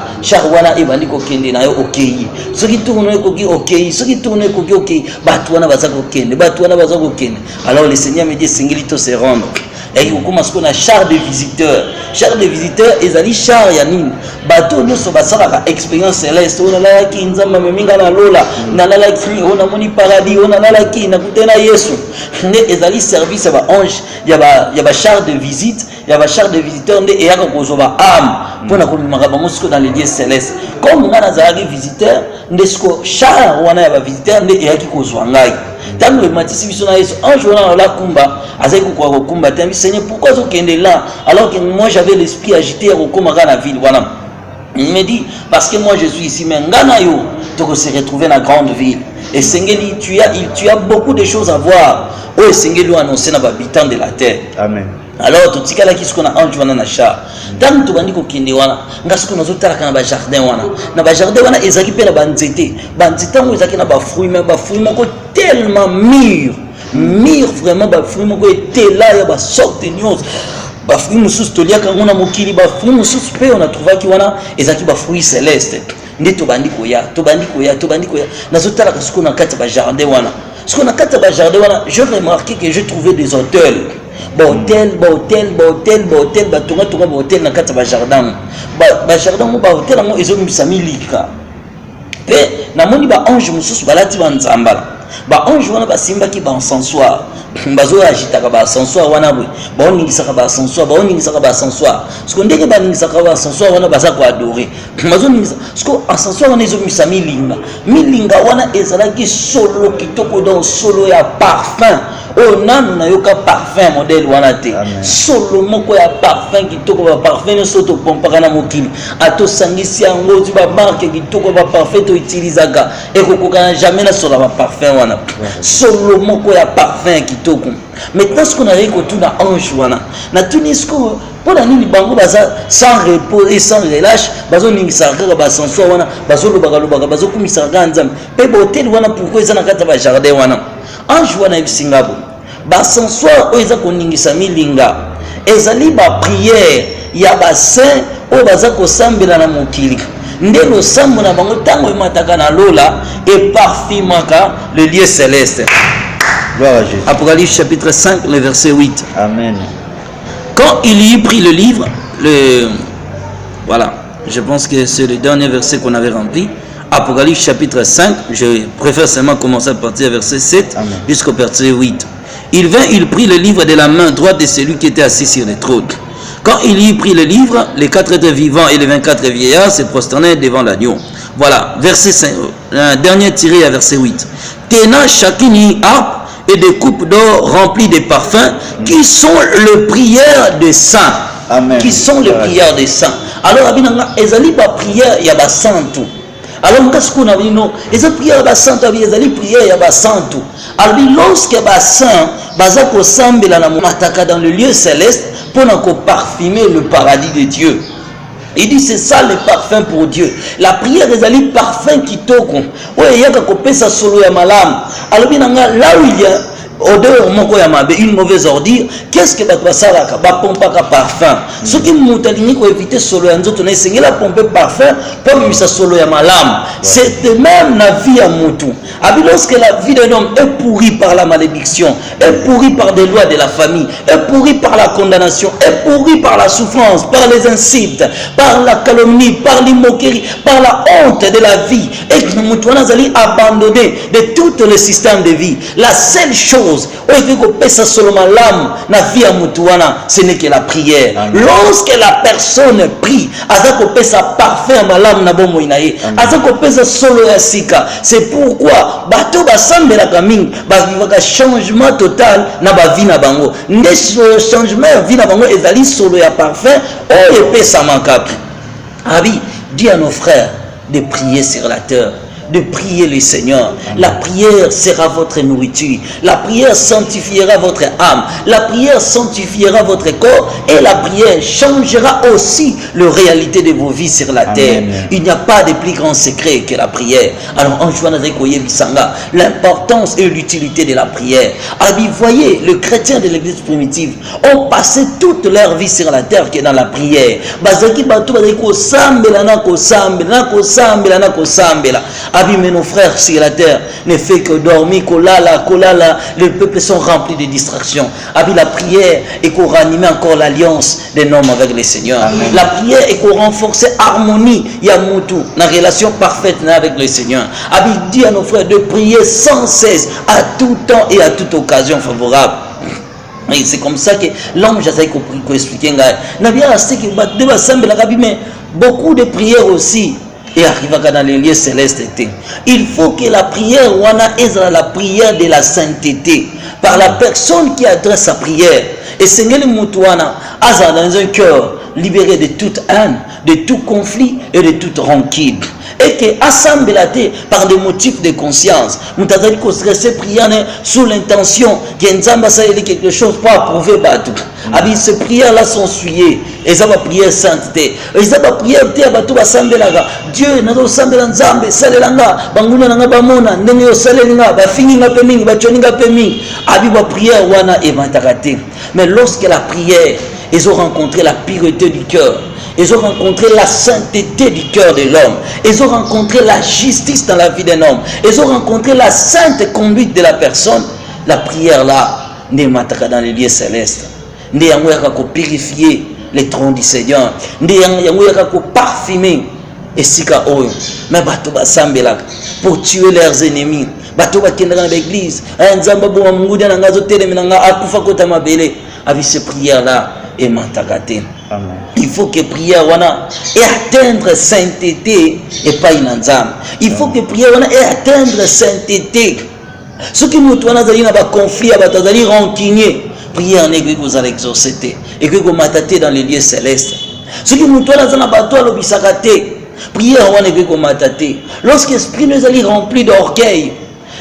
wana e bandi ko kende na yo okei soki tu no ko ki okei soki tu no ko ki okei batu wana bazaka ko kende alors le Seigneur me dit singili to se rendre. Et on commence qu'on a char de visiteurs. Char de visiteurs, ils allaient char yanine. Bateau nous sommes à expérience céleste. On a la qui nzamba meminga na lola. On a la qui on a moni paradis. On a la qui na kutena Yesu. Ils allaient service à ange. Il y a char de visite. Il y a char de visiteurs. Et il y a qu'on âme. Pour na komimaka bango siko dans les lieux célestes. Comme on a des visiteurs, ndesco char on a visiteurs. Et il y a qui kozwa ngai. Tant le matisi biso na Yesu un jour na la kumba azai ko kumba tambi Seigneur pourquoi zo kende là alors que moi j'avais l'esprit agité au komaka na ville voilà il me dit parce que moi je suis ici mais ngana yo to se retrouver dans la grande ville et Seigneur tu as beaucoup de choses à voir oh Seigneur lui annoncer na habitants de la terre amen. Alors tout tika la kisiko na ange wana na char tant to bandi ko kende wana ngasiko na zotala kana ba jardin wana ezaki pe na banzete ngo ezaki na ba fruits moko tellement mûr vraiment ba fruits moko était là ya ba sorte nyos ba fruits mususu toliaka ngona mokili ba fruits mususu pe on a trouvé ki wana ezaki ba fruits célestes nde to bandi koya na zotala kisiko na kati ba jardin wana ce qu'on a kati ba jardin wana je remarqué que je trouvais des hôtels hôtel batonga hôtel na kati ba jardin ba hôtel ngo ezomisa milika pe namoni ba ange mususu balati banzambala ba ange wana basimbaki ba encensoir bazo agitaka ba encensoir wana bwe baoningisaka ba encensoir siko ndenge baningisaka ba encensoir wana baza ko adorer bazo ningisa siko encensoir wana ezomisa milinga wana ezalaki solo kitoko donc solo ya parfum oh nanu na yoka parfum modèle wana te solo moko ya parfum kitoko ba parfum soto pompaka na mokili ato sangisi yango tu ba marque kitoko ba parfum to utilizaka ekokoka jamais na solo ba parfum wana solo moko ya parfum kitoko. Maintenant ce qu'on a récolté tout na ange wana na tunisco pour la nini bango baza sans repos et sans relâche bazo ningisa kaka ba sanso wana bazo lobaka bazo kumisa kaka nzambe pe hotel wana pourquoi ezana kata ba jardin wana ange wana ebisingabo ba sanso o eza koningisa milinga ezali ba prière ya ba saint o baza ko sambela na mokili nde lo sambo na bango tango emataka na lola et parfumaka le lieu céleste. Gloire à Jésus. Apocalypse chapitre 5, le verset 8. Amen. Quand il y eut pris le livre, voilà, je pense que c'est le dernier verset qu'on avait rempli. Apocalypse chapitre 5, je préfère seulement commencer à partir du verset 7 jusqu'au verset 8. Il vint, il prit le livre de la main droite de celui qui était assis sur le trône. Quand il y eut pris le livre, les 4 êtres vivants et les 24 vieillards se prosternèrent devant l'agneau. Voilà, verset 5, dernier tiré à verset 8. Tenant chacune une harpe et des coupes d'or remplies de parfums qui sont les prières des saints. Amen. Qui sont les prières des saints. Alors, ezali ba prière ya ba santu. Alors, qu'est-ce qu'on a dit non? Ezali prière ya ba santu, ezali prière ya ba santu. Alors, lorsque ba saint baza ko sambela na mataka dans le lieu céleste pour na ko parfumer le paradis de Dieu. Il dit c'est ça le parfum pour Dieu. La prière des alliés parfum qui toko. Ouais, yaka ko pesa solo ya malam. Alors là où il y a odeur moko ya mabe, une mauvaise ordure, qu'est-ce que ba salaka ba pompaka parfum. Ce qui mutalingi ko éviter solo ya nzoto na sengela pomper parfum pour misa solo ya malam. C'est de même la vie à mutu. Abi lorsque la vie d'un homme est pourrie par la malédiction, est pourrie par des lois de la famille, est pourrie par la condamnation, est pourrie par la souffrance, par les insultes, par la calomnie, par l'imoquerie, par la honte de la vie, et que nous allons abandonner de tout le système de vie. La seule chose, ce n'est que la prière. Lorsque la personne prie, c'est pourquoi bato basambela kaming ba changement total na ba vie na bango nde changement ya vie na bango ezali solo ya parfum o epesa makap. Abi dis à nos frères de prier sur la terre, de prier le Seigneur. La prière sera votre nourriture. La prière sanctifiera votre âme. La prière sanctifiera votre corps. Et la prière changera aussi la réalité de vos vies sur la terre. Il n'y a pas de plus grand secret que la prière. Alors, en jouant avec Bisanga, l'importance et l'utilité de la prière. Alors, vous voyez, les chrétiens de l'église primitive ont passé toute leur vie sur la terre qui est dans la prière. Abi, mais nos frères sur la terre ne fait que dormir, kolala, les peuples sont remplis de distractions. Abi, la prière est qu'on ranime encore l'alliance des hommes avec le Seigneur. Amen. La prière est qu'on renforce l'harmonie, yamutu, la relation parfaite avec le Seigneur. Abi, dit à nos frères de prier sans cesse, à tout temps et à toute occasion favorable. Et c'est comme ça que l'homme, j'essaie de expliquer. Beaucoup de prières aussi. Et arrive dans les lieux célestes. Il faut que la prière est la prière de la sainteté par la personne qui adresse sa prière. Et Seigneur Moutouana a dans un cœur libéré de toute haine, de tout conflit et de toute rancune. Et que assemblé par des motifs de conscience. Nous avons stressé prière sous l'intention qu'il y a quelque chose pour approuver Batou. Abi ces prières là sont suyées. Et ça va prière sainteté. Et ça va prière à Batou assemblé là. Dieu n'a pas assemblé dans Zambé, salelanga, banguna nga bamona, ndenge salenga, ba fininga pemingi, ba choninga pemingi. Abi ba prière wana et mataraté. Mais lorsque la prière, ils ont rencontré la pureté du cœur. Ils ont rencontré la sainteté du cœur de l'homme. Ils ont rencontré la justice dans la vie d'un homme. Ils ont rencontré la sainte conduite de la personne. La prière là, n'est pas dans les lieux célestes. N'est pas pour purifier les trônes du Seigneur. N'est pas pour parfumer et sika oyo. Mais bato basambela pour tuer leurs ennemis. Bato bakenda dans l'église. Nzamba bo mungu dia ngazo telemina nga akufa kota mabele. Avec ces prières là et mantakate. Il faut que prière wana et atteindre sainteté et pas une âme. Il faut que prière wana et atteindre sainteté Ce qui nous tourne dans le conflit, il rancunier. Prière n'est que vous allez exaucer et que vous m'attendez dans les lieux célestes. Ce qui nous tourne dans le bateau, le bisakate. Prière n'est que vous m'attendez. Lorsque l'esprit nous est rempli d'orgueil,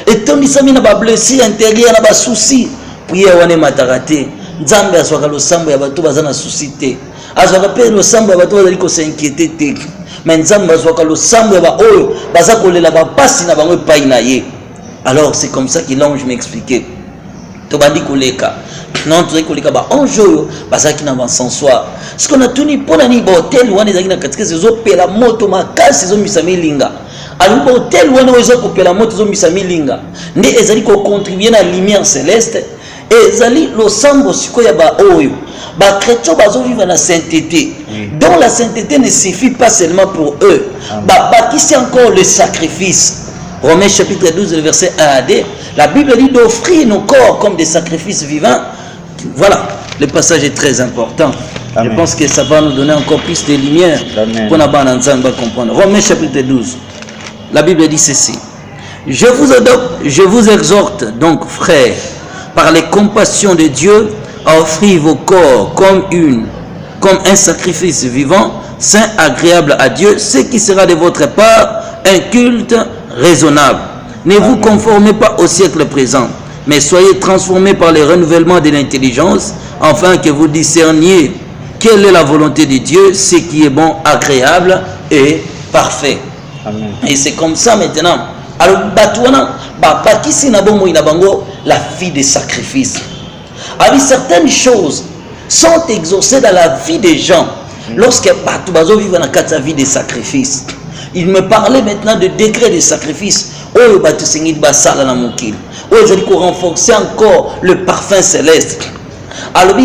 et tant que nous avons blessé intérieur, nous avons souci. Prière n'est matarate. Nzambe azwaka lo sambo ya bato bazana suscité. Azwaka pe lo sambo ya bato bazali ko s'inquiéter. Mais nzambe azwaka lo sambo ya ba oyo baza kolela ba pasi na bango epai na ye. Alors c'est comme ça que l'ange m'expliquait. Tobandi koleka. Non tu koleka ba ange oyo bazaki na bansensoir. Ce qu'on a tuni pona ni ba hotel wana ezaki na katika zo pela moto makasi zo misami linga. Alors ba hotel wana ozo ko pela moto zo misami linga. Nde ezali ko contribuer na lumière céleste. Et zali lo sambo sikoya ba oyo ba chrétien bazo vivre na sainteté. Donc la sainteté ne suffit pas seulement pour eux. Ba bâtissent encore le sacrifice. Romains chapitre 12 verset 1 à 2, la Bible dit d'offrir nos corps comme des sacrifices vivants. Voilà, le passage est très important. Amen. Je pense que ça va nous donner encore plus de lumière pour nous comprendre. Romains chapitre 12, la Bible dit ceci. Je vous exhorte donc, frères, par les compassions de Dieu, à offrir vos corps comme un sacrifice vivant, saint, agréable à Dieu, ce qui sera de votre part un culte raisonnable. Ne vous conformez pas au siècle présent, mais soyez transformés par le renouvellement de l'intelligence, afin que vous discerniez quelle est la volonté de Dieu, ce qui est bon, agréable et parfait. Amen. Et c'est comme ça maintenant. Alors, la vie des sacrifices. Alors, certaines choses sont exaucées dans la vie des gens. Lorsque Batubazo vit dans la vie des sacrifices, il me parlait maintenant de degrés de sacrifice. Oh, il faut renforcer encore le parfum céleste. Alors,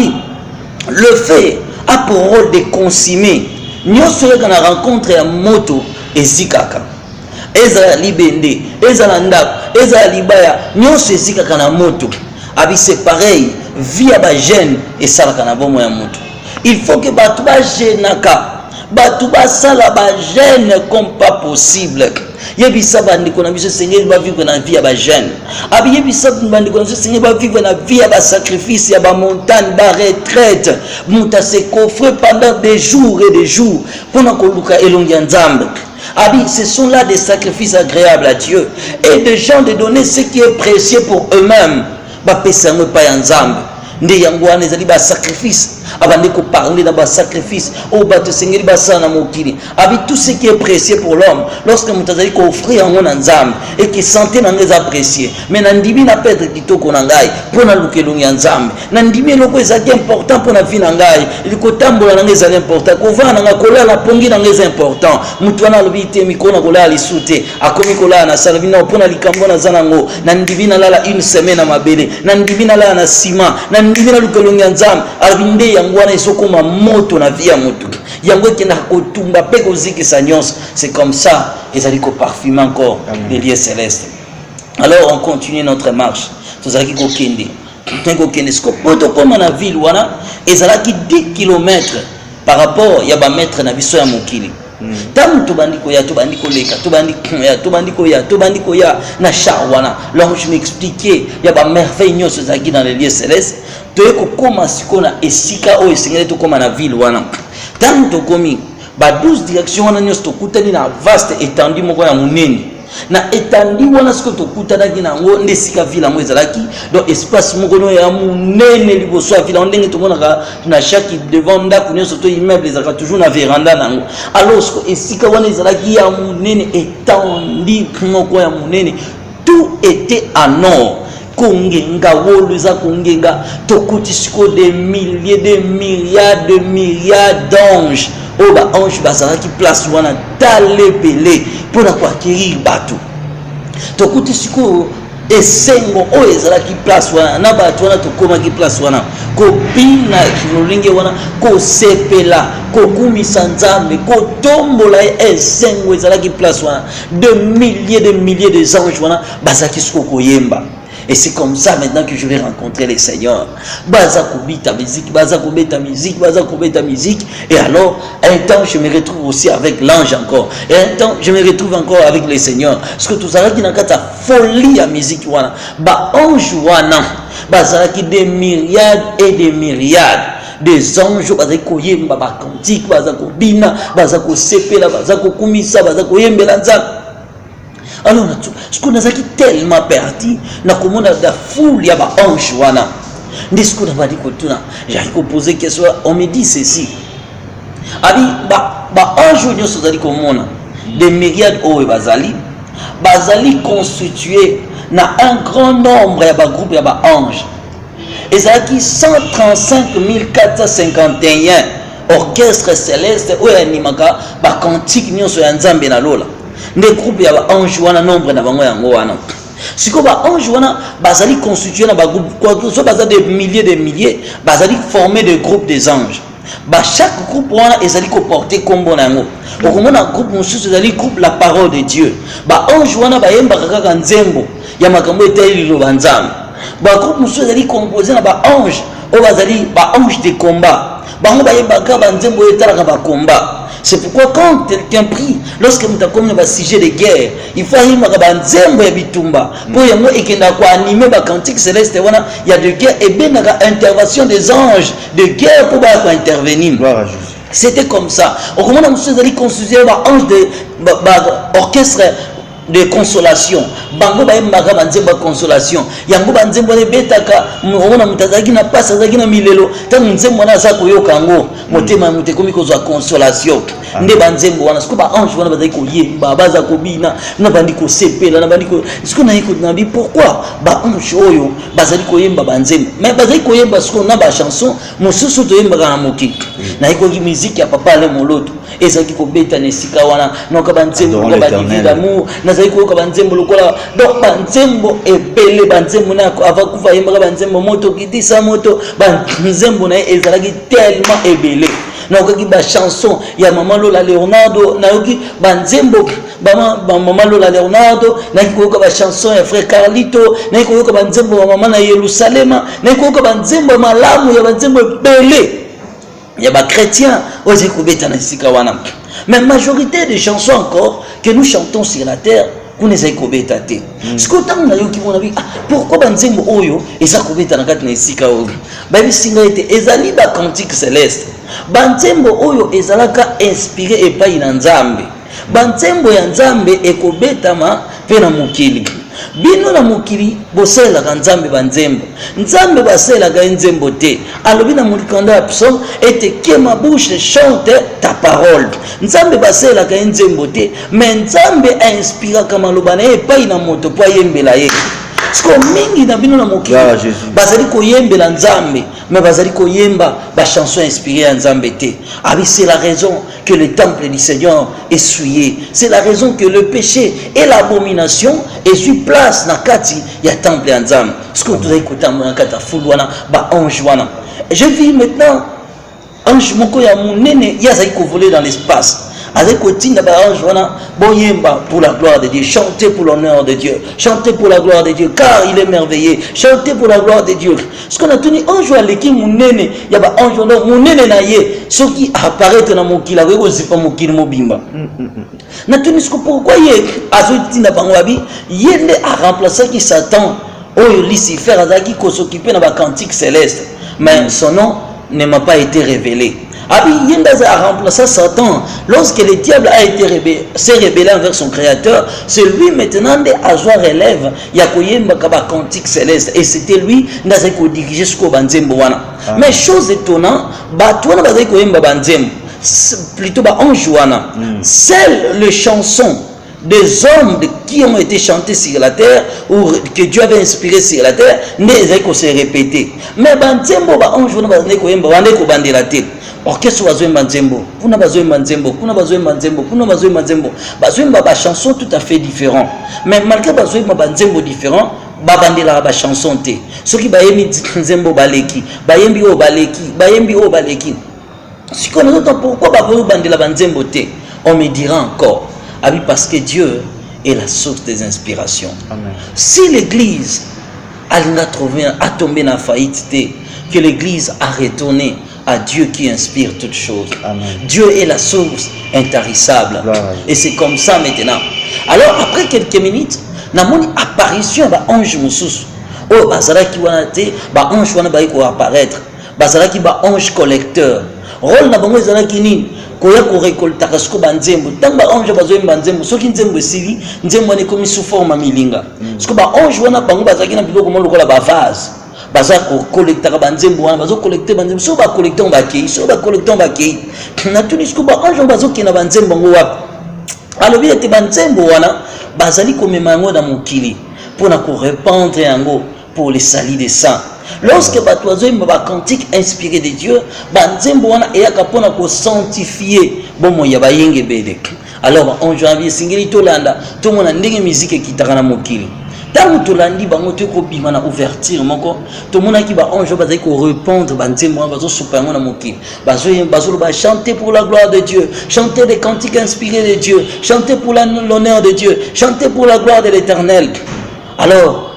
le fait a pour rôle de consommer. Nous sommes dans la rencontre à moto et zikaka. Ezala libende, ezala ndap, ezala libaya, nyonso ezikaka na moto. Abi c'est pareil, via ba jeune et salaka na bomo ya moto. Il faut que batu ba jenaka, batu ba sala ba jeune comme pas possible. Yebisa bandiko na biso Seigneur ba vivre na vie ya ba jeune. Abi yebisa bandiko na biso Seigneur ba vivre na vie ya ba sacrifice ya ba montagne, ba retraite. Muta se coffre pendant des jours et des jours pour na koluka elongi nzambe. Ce sont là des sacrifices agréables à Dieu et des gens de donner ce qui est précieux pour eux-mêmes. Nde yangwana ezali ba sacrifice abande ko parler dans ba sacrifice au bato sengeli basana mokili abi tout ce qui est précieux pour l'homme lorsque mutazali ko offrir en nzambe et que santé na ngeza apprécier mais na ndimi na perdre kitoko na ngai pona lukelongi nzambe na ndimi loko ezali important pona vie na ngai iliko tambola na ngeza important ko vana na kola na pongi na ngeza important mutu wana lobite mikona kola lisute akomi kola na sala bina pona likambo na zanango na ndimi na lala une semaine na mabele na ndimi na lala na sima na ndivina lukelongi nzambe alabinde yangwana esokoma moto na vie ya moto yango kena kotumba pe kozikisa nyonso. C'est comme ça ezali ko parfumer encore les lieux célestes. Alors on continue notre marche tozalaki kokende sko poto koma na ville wana ezalaki 10 km par rapport ya ba maître na biso ya mokili. Tant tobandiko ya tobandiko leka tobandiko ya na charwana. L'ange m'expliquait il y a ba merveille nyonso zaki dans les lieux célestes. To ko koma sikona esika o esengele to koma na ville wana. Tant to komi ba 12 directions wana nyonso to kutani na vaste étendue moko ya munene. Na étendue wana siko to kutana kina ngo ndesika ville ngo ezalaki donc espace moko no ya munene liboso ya ville ndenge to mona na chaque devant ndako nyonso to immeuble ezalaka toujours na véranda nango. Alors siko esika wana ezalaki ya munene étendue moko ya munene, tout était en or. Kongenga woluza kongenga tokuti siko des milliers de milliards d'anges. Oh ba ange bazalaki place wana talebele pour acquérir bateau. Tokuti siko esengo o ezalaki place wana na bato wana tokomaki place wana ko bina kinolinge wana ko sepela ko kumisa nzambe ko tombola esengo ezalaki place wana de milliers de anges wana bazaki siko koyemba. Et c'est comme ça maintenant que je vais rencontrer les seigneurs. Baza kubita musique, baza kubeta musique, baza kubeta musique. Et alors, un temps, je me retrouve aussi avec l'ange encore. Et un temps, je me retrouve encore avec les seigneurs. Parce que tout ça, qui n'a qu'à folie à musique, wana. Ba ange wana. Baza qui des myriades et des myriades. Des anges, bazako yemba, ba cantique, bazako bina, bazako sepela, bazako kumisa, bazako yembela nzambe. Alors, ce qu'on a tellement perdu, na komona la foule ya ba ange wana. Ndis ko na ba diko tuna, j'ai posé question, on me dit ceci. Abi ba ange nyoso zali komona, des myriades o bazali constitué na un grand nombre ya ba groupe ya ba ange. Et ça qui 135 451 orchestres célestes ou animaka ba cantique nyoso ya nzambe na lola. Des groupes ya ba ange wana nombre na bango yango wana. Siko ba ange wana bazali constitué na ba groupe quoi so bazali des milliers bazali formé de groupes des anges. Ba chaque groupe wana ezali ko porter kombo na yango. Okomona groupe mosusu ezali groupe la parole de Dieu. Ba ange wana ba yemba kaka nzembo ya makambo eteli lo banzambe. Ba groupe mosusu ezali composé na ba ange o bazali ba ange de combat. Bango ba yemba kaka nzembo etala ba combat. C'est pourquoi quand quelqu'un prie, lorsque nous avons un sujet de guerre, il faut y avoir un nzembo ya bitumba. Pour y avoir animer ba cantique céleste, il y a de guerre et bien intervention des anges de guerre pour intervenir. C'était comme ça. Au moment où nous avons constitué un ange de orchestre de consolation. Bango ba yemba ba nzembo consolation. Yango ba nzembo ne betaka muona mutazaki na pasa zaki na milelo. Tangu nzembo na za koyoka ngo motema mutekomi kozwa consolation. Nde ba nzembo wana siko ba ange wana bazali koyemba baza kobina na bandi ko sepela na bandi ko siko na yiko na bi pourquoi ba ange oyo bazali koyemba ba nzembo mais bazali koyemba siko na ba chanson mosusu to yemba na moki. Na yiko ki musique ya papa le moloto. Ezaki ko beta ne sika wana noka ba nzembo ba divin d'amour. Nazali koyoka ba nzembo lokola donc ba nzembo ebele ba nzembo na ava kuva yemba ba nzembo moto kitisa moto ba nzembo na ezalaki tellement ebele na okoki ba chanson ya Maman Lola Leonardo na yoki ba nzembo ba Maman Lola Leonardo na koyoka ba chanson ya frère Carlito na koyoka ba nzembo ya Maman na Yerusalema na koyoka ba nzembo malamu ya ba nzembo ebele ya ba chrétiens ozi kubeta na sika wana. Mais majorité des chansons encore que nous chantons sur la terre kunezai kobeta te. Siko tangu na yoki mona bi pourquoi banzembo oyo eza kobeta na kati na esika oyo. Ba bisinga ete ezali ba cantique céleste. Banzembo oyo ezalaka inspiré epai na Nzambe. Banzembo ya Nzambe ekobetama pe na mokili. Bino na mokili boselaka Nzambe banzembo. Nzambe baselaka nzembo te. Alobi na mulikanda ya psaume ete que ma bouche chante ta parole. Nzambe baselaka nzembo te, mais Nzambe inspiraka maloba na epai na moto po yembela ye. Siko mingi na bino na mokili bazali koyembela Nzambe, mais bazali koyemba ba chanson inspirée à Nzambe te. Ah oui, c'est la raison que le temple du Seigneur est souillé. C'est la raison que le péché et l'abomination est sur place na kati ya temple ya Nzambe. Siko tu écouter na kata fulwana ba ange wana. Je vis maintenant ange moko ya munene yazali ko voler dans l'espace. Avec Kotinda Barange, Boyemba pour la gloire de Dieu, chantez pour l'honneur de Dieu, chantez pour la gloire de Dieu, car il est merveilleux, chantez pour la gloire de Dieu. Ce qu'on a tenu un jour à l'équipe, mon nene, il y a un jour, mon nene naïe, ce qui apparaît dans mon kila, c'est pas mon kila mobimba. N'a tenu ce que pourquoi il est à Zotina Bangwabi, il est à remplacer qui s'attend au Lucifer, à qui s'occuper dans la cantique céleste, mais son nom ne m'a pas été révélé. Abi Yendaza a remplacé Satan. Lorsque le diable a été s'est rebellé envers son créateur, c'est lui maintenant à jouer relève. Yakoyemba Kaba cantique céleste. Et c'était lui qui dirigeait jusqu'au Banzembo. Mais chose étonnante, Batouana Bazakoyemba Banzembo, plutôt Anjouana. Seules les chansons des hommes qui ont été chantés sur la terre ou que Dieu avait inspiré sur la terre, ne se répéter. Mais Banzembo Anjouana Bazakoyemba Bandela tête. Orchestre Bazoemba Nzembo, kuna Bazoemba Nzembo, kuna Bazoemba Nzembo, kuna Bazoemba Nzembo. Bazoemba ba chanson tout à fait différent. Mais malgré Bazoemba Nzembo différent, babandela ba chanson té. Ceux qui bayemi Nzembo baleki, bayembi o baleki, bayembi o baleki. Si qu'on entend pourquoi babandela Nzembo té, on me dira encore, ah oui parce que Dieu est la source des inspirations. Amen. Si l'église a tombé dans la faillite, que l'église a retourné à Dieu qui inspire toutes choses. Amen. Dieu est la source intarissable. Voilà. Et c'est comme ça maintenant. Alors après quelques minutes, na moni apparition ba ange mususu. Oh bazalaki wana te, ba ange wana ba ko apparaître. Bazalaki ba ange collecteur. Rôle na bango ezalaki nini? Koya ko récolter kasko ba nzembo. Tant ba ange bazoyemba nzembo, soki nzembo esili, nzembo ne komi sous forme milinga. Parce que ba ange wana bango bazalaki na biloko mo lokola ba vase. Baza ko collecter ba nzembo wana, bazo collecter ba nzembo, so ba collecter ba kei, so ba collecter ba kei. Na tuni sko ba ange bazo kina ba nzembo ngo wapi? Alors il était ba nzembo wana, bazali komema ngo na mokili pour na ko répandre yango pour les salis des saints. Lorsque batoizo ba cantique inspiré de Dieu, banzembo wana eyaka pona ko sanctifier bomo ya bayenge bede. Alors en janvier singeli tolanda to mona ndenge musique kitaka na mokili. Tango tolandi bango te ko bima na ouverture moko to mona ki ba ange bazali ko répandre banzembo bazo supango na mokili. Bazo ba chanter pour la gloire de Dieu, chanter des cantiques inspirés de Dieu, chanter pour l'honneur de Dieu, chanter pour la gloire de l'Éternel. Alors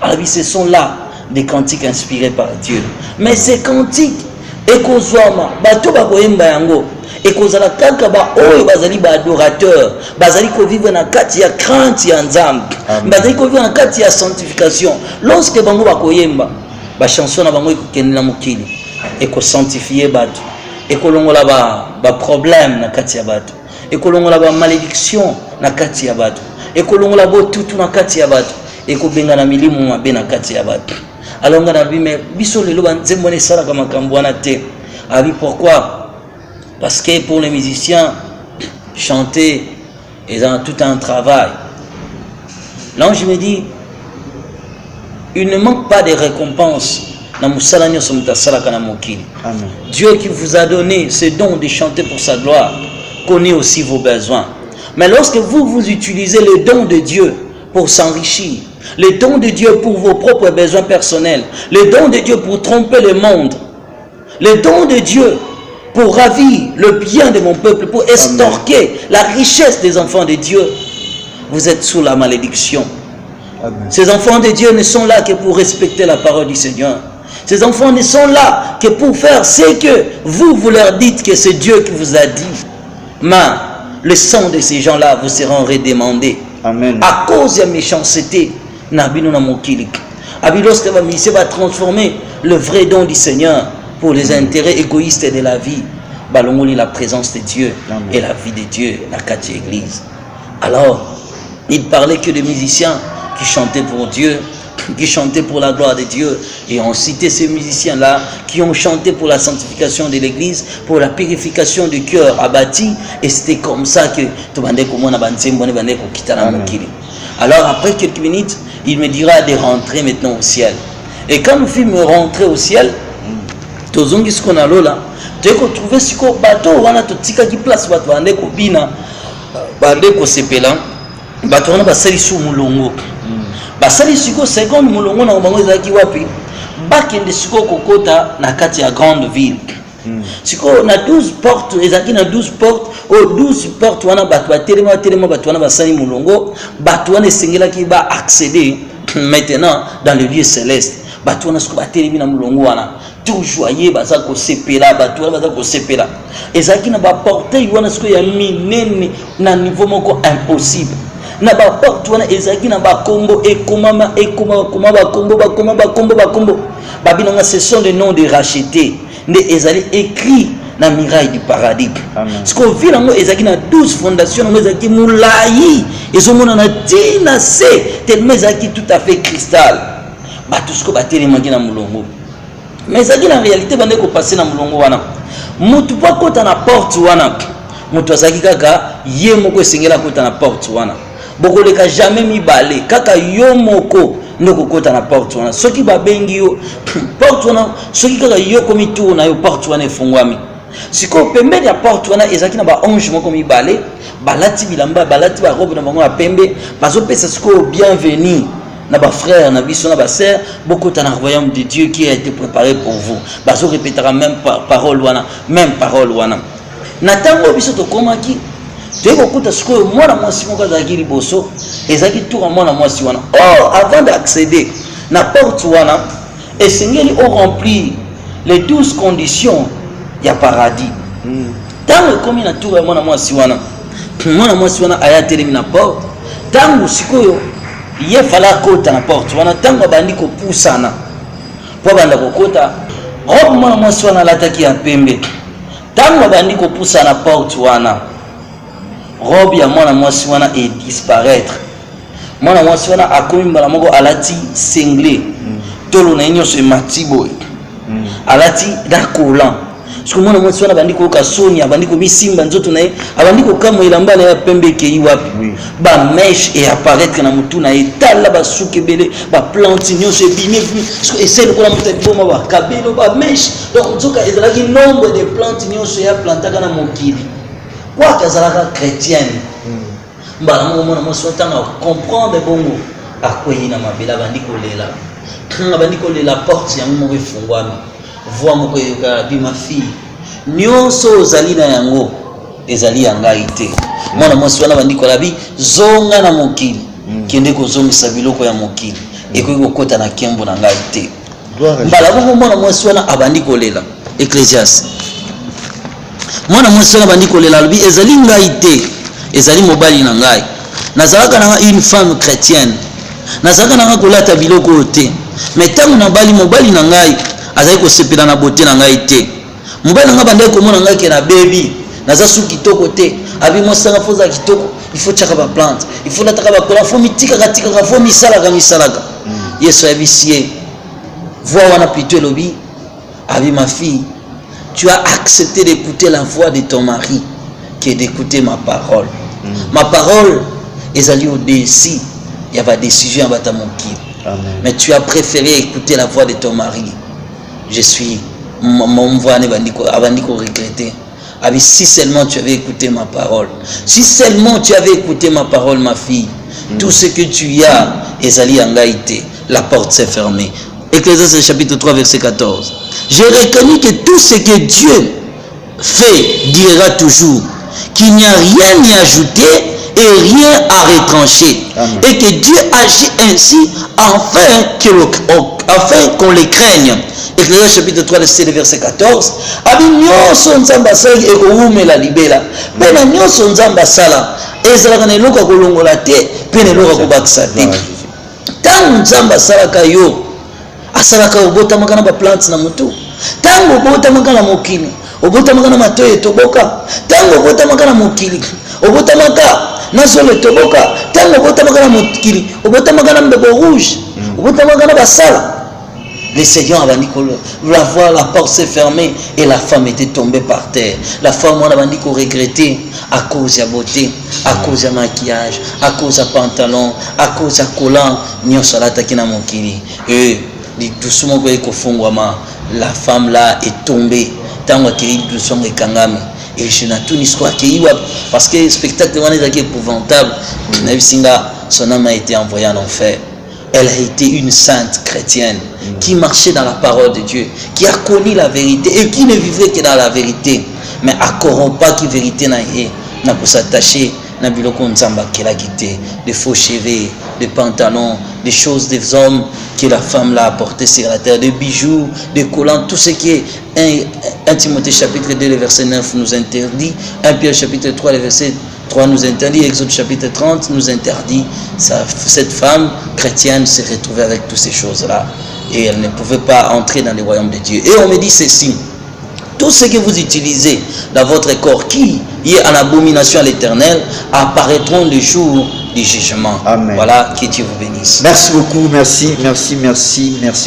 alors ce sont là des cantiques inspirés par Dieu. Mais ces cantiques, ekozwama bato bakoyemba yango ekozala kaka ba oyo bazali ba adorateur, bazali ko vivre na kati ya crainte ya nzambe, bazali ko vivre na kati ya sanctification. Lorsque bango bakoyemba ba chanson na bango ekokende na mokili eko sanctifier bato, ekolongola ba problème na kati ya bato, ekolongola ba malédiction na kati ya bato, ekolongola botutu na kati ya bato, ekobenga na milimu mabe na kati ya bato. Alors on a dit mais biso lelo banzembo ne sala kama kambwana te. Abi pourquoi? Parce que pour les musiciens chanter est dans tout un travail. L'ange me dit il ne manque pas de récompenses. Dieu qui vous a donné ce don de chanter pour sa gloire connaît aussi vos besoins. Mais lorsque vous utilisez le don de Dieu pour s'enrichir, le don de Dieu pour vos propres besoins personnels, le don de Dieu pour tromper le monde, le don de Dieu pour ravir le bien de mon peuple, pour estorquer la richesse des enfants de Dieu, vous êtes sous la malédiction. Amen. Ces enfants de Dieu ne sont là que pour respecter la parole du Seigneur. Ces enfants ne sont là que pour faire ce que vous leur dites que c'est Dieu qui vous a dit. Mais le sang de ces gens-là vous sera redemandé. Amen. À cause de la méchanceté. Lorsque la mission va transformer le vrai don du Seigneur pour les intérêts égoïstes de la vie, la présence de Dieu. Amen. Et la vie de Dieu, la quatrième église. Alors, il parlait que des musiciens qui chantaient pour Dieu, qui chantaient pour la gloire de Dieu, et on citait ces musiciens-là qui ont chanté pour la sanctification de l'église, pour la purification du cœur abattu, et c'était comme ça que alors après quelques minutes, il me dira de rentrer maintenant au ciel. Et quand nous fûmes rentrés au ciel, tozongi ce qu'on a là, tu as trouvé ce qu'on bateau, on a tout tika qui place bateau, on a kobina, bande ko sepela, bateau on a basali sous mulongo, basali siko seconde mulongo na bango ezaki wapi, bakende siko kokota na kati ya grande ville. Siko na 12 portes, ezaki na 12 portes, au 12 portes wana bato tellement bato wana basali mulongo, bato wana esengelaki ba accéder maintenant dans le lieu céleste. Bato wana siko batelemi na mulongo wana, tout joyeux baza ko sepela, bato wana baza ko sepela. Ezaki na ba portail wana siko ya minene na niveau moko impossible. Na ba porte wana ezaki na ba kombo ekomama bakombo. Babinanga ce sont les noms des rachetés. Ne ezali écrit na miraille du paradis. Ce qu'on vit là, ezaki na 12 fondations, ezaki moulayi, ezomona na tina se, tellement ezaki tout à fait cristal. Ba tout ce que bateli mangi na mulongo. Mais ezaki na réalité bande ko passer na mulongo wana. Mutu pa kota na porte wana. Mutu azaki kaka ye moko esengela kota na porte wana. Boko leka jamais mibale kaka yo moko ndoko kota na porte wana. Soki babengi yo porte wana, soki kaka yo komi tour na yo porte wana efungwami. Siko pembeni ya porte wana ezaki na ba ange moko mibale, balati bilamba, balati ba robe na bango ya pembe, bazo pesa siko bienvenue na ba frères na biso na ba sœurs, beaucoup dans le royaume de Dieu qui a été préparé pour vous. Bazo répétera même parole wana, même parole wana. Na tango biso to komaki tu es kokuta sikoyo mwana mwasi moko azalaki liboso ezalaki tour mwana mwasi wana. Or avant d'accéder na porte wana esengeli o remplir les 12 conditions ya paradis. Tango ekomi na tour ya mwana mwasi wana aya telemi na porte. Tango sikoyo ye fala kota na porte wana, tango abandi kopusana po banda kokota, robe mwana mwasi wana alataki ya pembe. Tango abandi kopusana na porte wana, robe ya mwana mwasi wana e disparaître. Mwana mwasi wana akomi mbala moko alati sengle tolo na nyonso emati boye, alati da collant. Parce que mwana mwasi wana bandi koyoka soni, abandi komisimba nzoto na ye, abandi kokamwa elamba na ya pembe ekei wapi, ba mèche et apparaître na mutu na ye, tala basuki ebele, ba plante nyonso ebimi ese lokola moto eboma ba kabelo ba mèche. Donc nzoka ezalaki nombre de plantes nyonso ya plantaka na mokili kwaka ezalaka chrétienne. Mbala moko mwana mwasi ntango comprendre bongo akwei na mabela bandi kolela, bandi kolela porte yango moko efungwami, voix moko eyoka bi ma fille nyonso ozali na yango ezali ya ngai te. Mwana mwasi wana bandi kolabi zonga na mokili, kende kozongisa biloko ya mokili ekoki kokota na kembo na ngai te. Mbala moko mwana mwasi wana abandi kolela. Ecclésiaste mwana mwasi wana bandi kolela alobi ezali ngai te, ezali mobali na ngai. Nazalaka nanga une femme chrétienne, nazalaka nanga kolata biloko te, mais tango na bali mobali na ngai azali kosepela na bote na ngai te. Mobali na ngai bandai komona ngai ke na bebi naza su kitoko te, abi mosanga foza kitoko, il faut tchaka ba plante, il faut lataka ba kola, faut mitika katika, faut misalaka. Yesu abisie voix wana plutôt lobi, abi ma fille, tu as accepté d'écouter la voix de ton mari que d'écouter ma parole. Ma parole ezali au-dessus, il y a pas de décision à battre mon qui. Mais tu as préféré écouter la voix de ton mari. Je suis mon voix abandiko regretter. Si seulement tu avais écouté ma parole, si seulement tu avais écouté ma parole, ma fille, tout ce que tu as ezali angaïté, la porte s'est fermée. Ecclésiaste chapitre 3 verset 14. J'ai reconnu que tout ce que Dieu fait durera toujours, qu'il n'y a rien à ajouter et rien à retrancher. Amen. Et que Dieu agit ainsi afin qu'on les craigne. Ecclésiaste chapitre 3 verset 14. Abi nyonso nzamba sala ekoumela libela. Pena nyonso nzamba sala ezalaka na eloko kolongola te, pena eloko kobakisa te. Tango nzamba salaka yo asalaka obotamaka na ba plants na mutu. Tango obotamaka na mokili, obotamaka na matoyi etoboka. Tango obotamaka na mokili, obotamaka na solo etoboka. Tango obotamaka na mokili, obotamaka na mbebo rouge, obotamaka na basala. Le Seigneur a dit que la porte s'est fermée et la femme était tombée par terre. La femme a dit qu'on regrettait à cause de la beauté, à cause du maquillage, à cause du pantalon, à cause du collant. Et doucement, la femme là est tombée. Tant que doucement est kangami. Et je n'ai tout l'histoire parce que le spectacle est épouvantable. Son âme a été envoyé en enfer. Elle a été une sainte chrétienne qui marchait dans la parole de Dieu, qui a connu la vérité et qui ne vivait que dans la vérité. Mais à corrompa qui vérité n'a pas s'attacher, n'a pas quitté, des faux cheveux, des pantalons, des choses des hommes que la femme l'a apporté sur la terre, des bijoux, des collants, tout ce qui est 1 Timothée chapitre 2, le verset 9 nous interdit, 1 Pierre chapitre 3, le verset 3 nous interdit, Exode chapitre 30 nous interdit. Cette femme chrétienne s'est retrouvée avec toutes ces choses-là et elle ne pouvait pas entrer dans le royaume de Dieu. Et on me dit ceci, tout ce que vous utilisez dans votre corps qui est en abomination à l'Éternel apparaîtront le jour du jugement. Amen. Voilà, que Dieu vous bénisse. Merci beaucoup, merci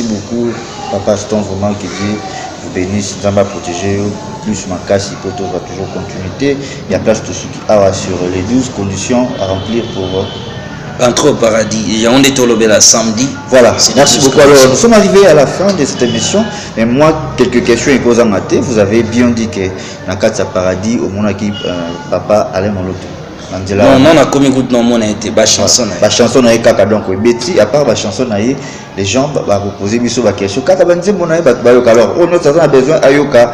beaucoup, Papa Ston, vraiment que Dieu vous bénisse, nous va protéger. Plus ma casse, il peut toujours continuité. Il y a place de ce qui a sur les 12 conditions à remplir pour entrer au paradis. Il y a un détolobé la samedi. Voilà, merci beaucoup. Alors, nous sommes arrivés à la fin de cette émission. Mais moi, quelques questions et causes à mater. Vous avez bien dit que dans le cadre de paradis, au monde qui papa allait mon loto. Non, non, on a commis good non, on a été bas chanson. Bas chanson, on a été donc Betty, à part bas chanson, les gens vont poser des questions. Quand on a dit on a alors, on a besoin de Ayoka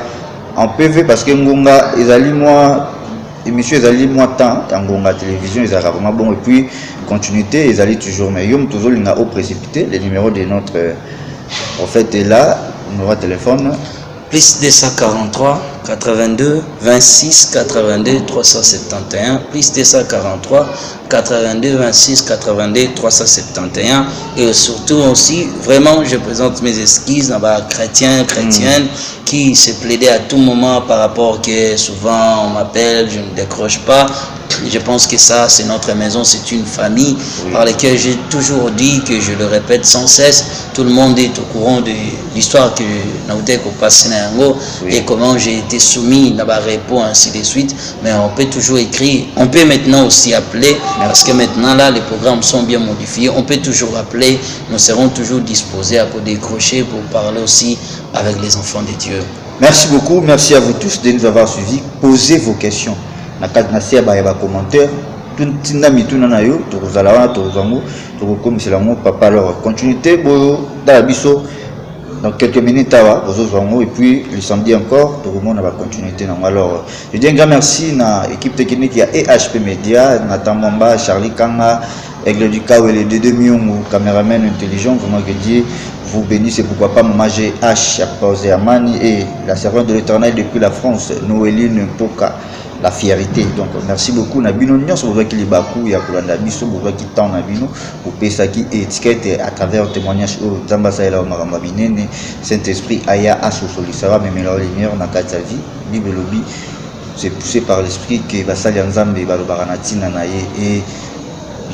en PV parce que Ngonga, ils allaient moi émission ezali moi temps yangonga télévision ezalaka vraiment bon et puis continuité ezali toujours mais yom toujours linga au précipité le numéro de notre prophète est là, numéro de téléphone plus 243 82 26 82 371 plus 243 82 26 82 371 et surtout aussi vraiment je présente mes excuses à bas chrétiennes qui se plaidaient à tout moment par rapport que souvent on m'appelle, je ne décroche pas. Je pense que ça, c'est notre maison, c'est une famille par laquelle j'ai toujours dit, que je le répète sans cesse, tout le monde est au courant de l'histoire que Naoutek au passé et comment j'ai été soumis dans ma réponse, ainsi de suite. Mais on peut toujours écrire, on peut maintenant aussi appeler, parce que maintenant là, les programmes sont bien modifiés, on peut toujours appeler, nous serons toujours disposés à décrocher pour parler aussi avec les enfants de Dieu. Merci beaucoup, merci à vous tous de nous avoir suivis. Posez vos questions. Nakasia ba commentaire tout tinami tout nanayo to kozala to zango to komisela mo papa alors continuité bo dans biso dans quelques minutes awa bozo zango et puis le samedi encore to monde va continuité non alors je dis un grand merci na équipe technique ya EHP Media Nathan Mamba Charlie Kanga Aigle du Kaw et les deux Miongo caméraman intelligent vraiment que Dieu vous bénisse et pourquoi pas Maman GH Posé Amani et la servante de l'Éternel depuis la France Noéline Poka la fierté. Donc merci beaucoup Nabino nyonso boza ki libaku ya kolanda biso boza ki temps Nabino pour pesa ki étiquette à travers témoignage au Zamba Saïla Maramba Binene Saint-Esprit aya asosolisara mais la lumière na kati vie Bible lobby c'est poussé par l'esprit que basali nzambe balobaratina na ye et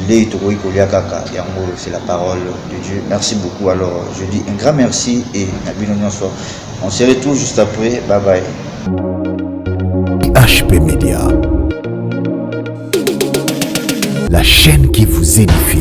les tokoi kolia kaka yango c'est la parole de Dieu. Merci beaucoup. Alors je dis un grand merci et Nabino nyonso on se retrouve juste après. Bye bye. HP Media, la chaîne qui vous édifie.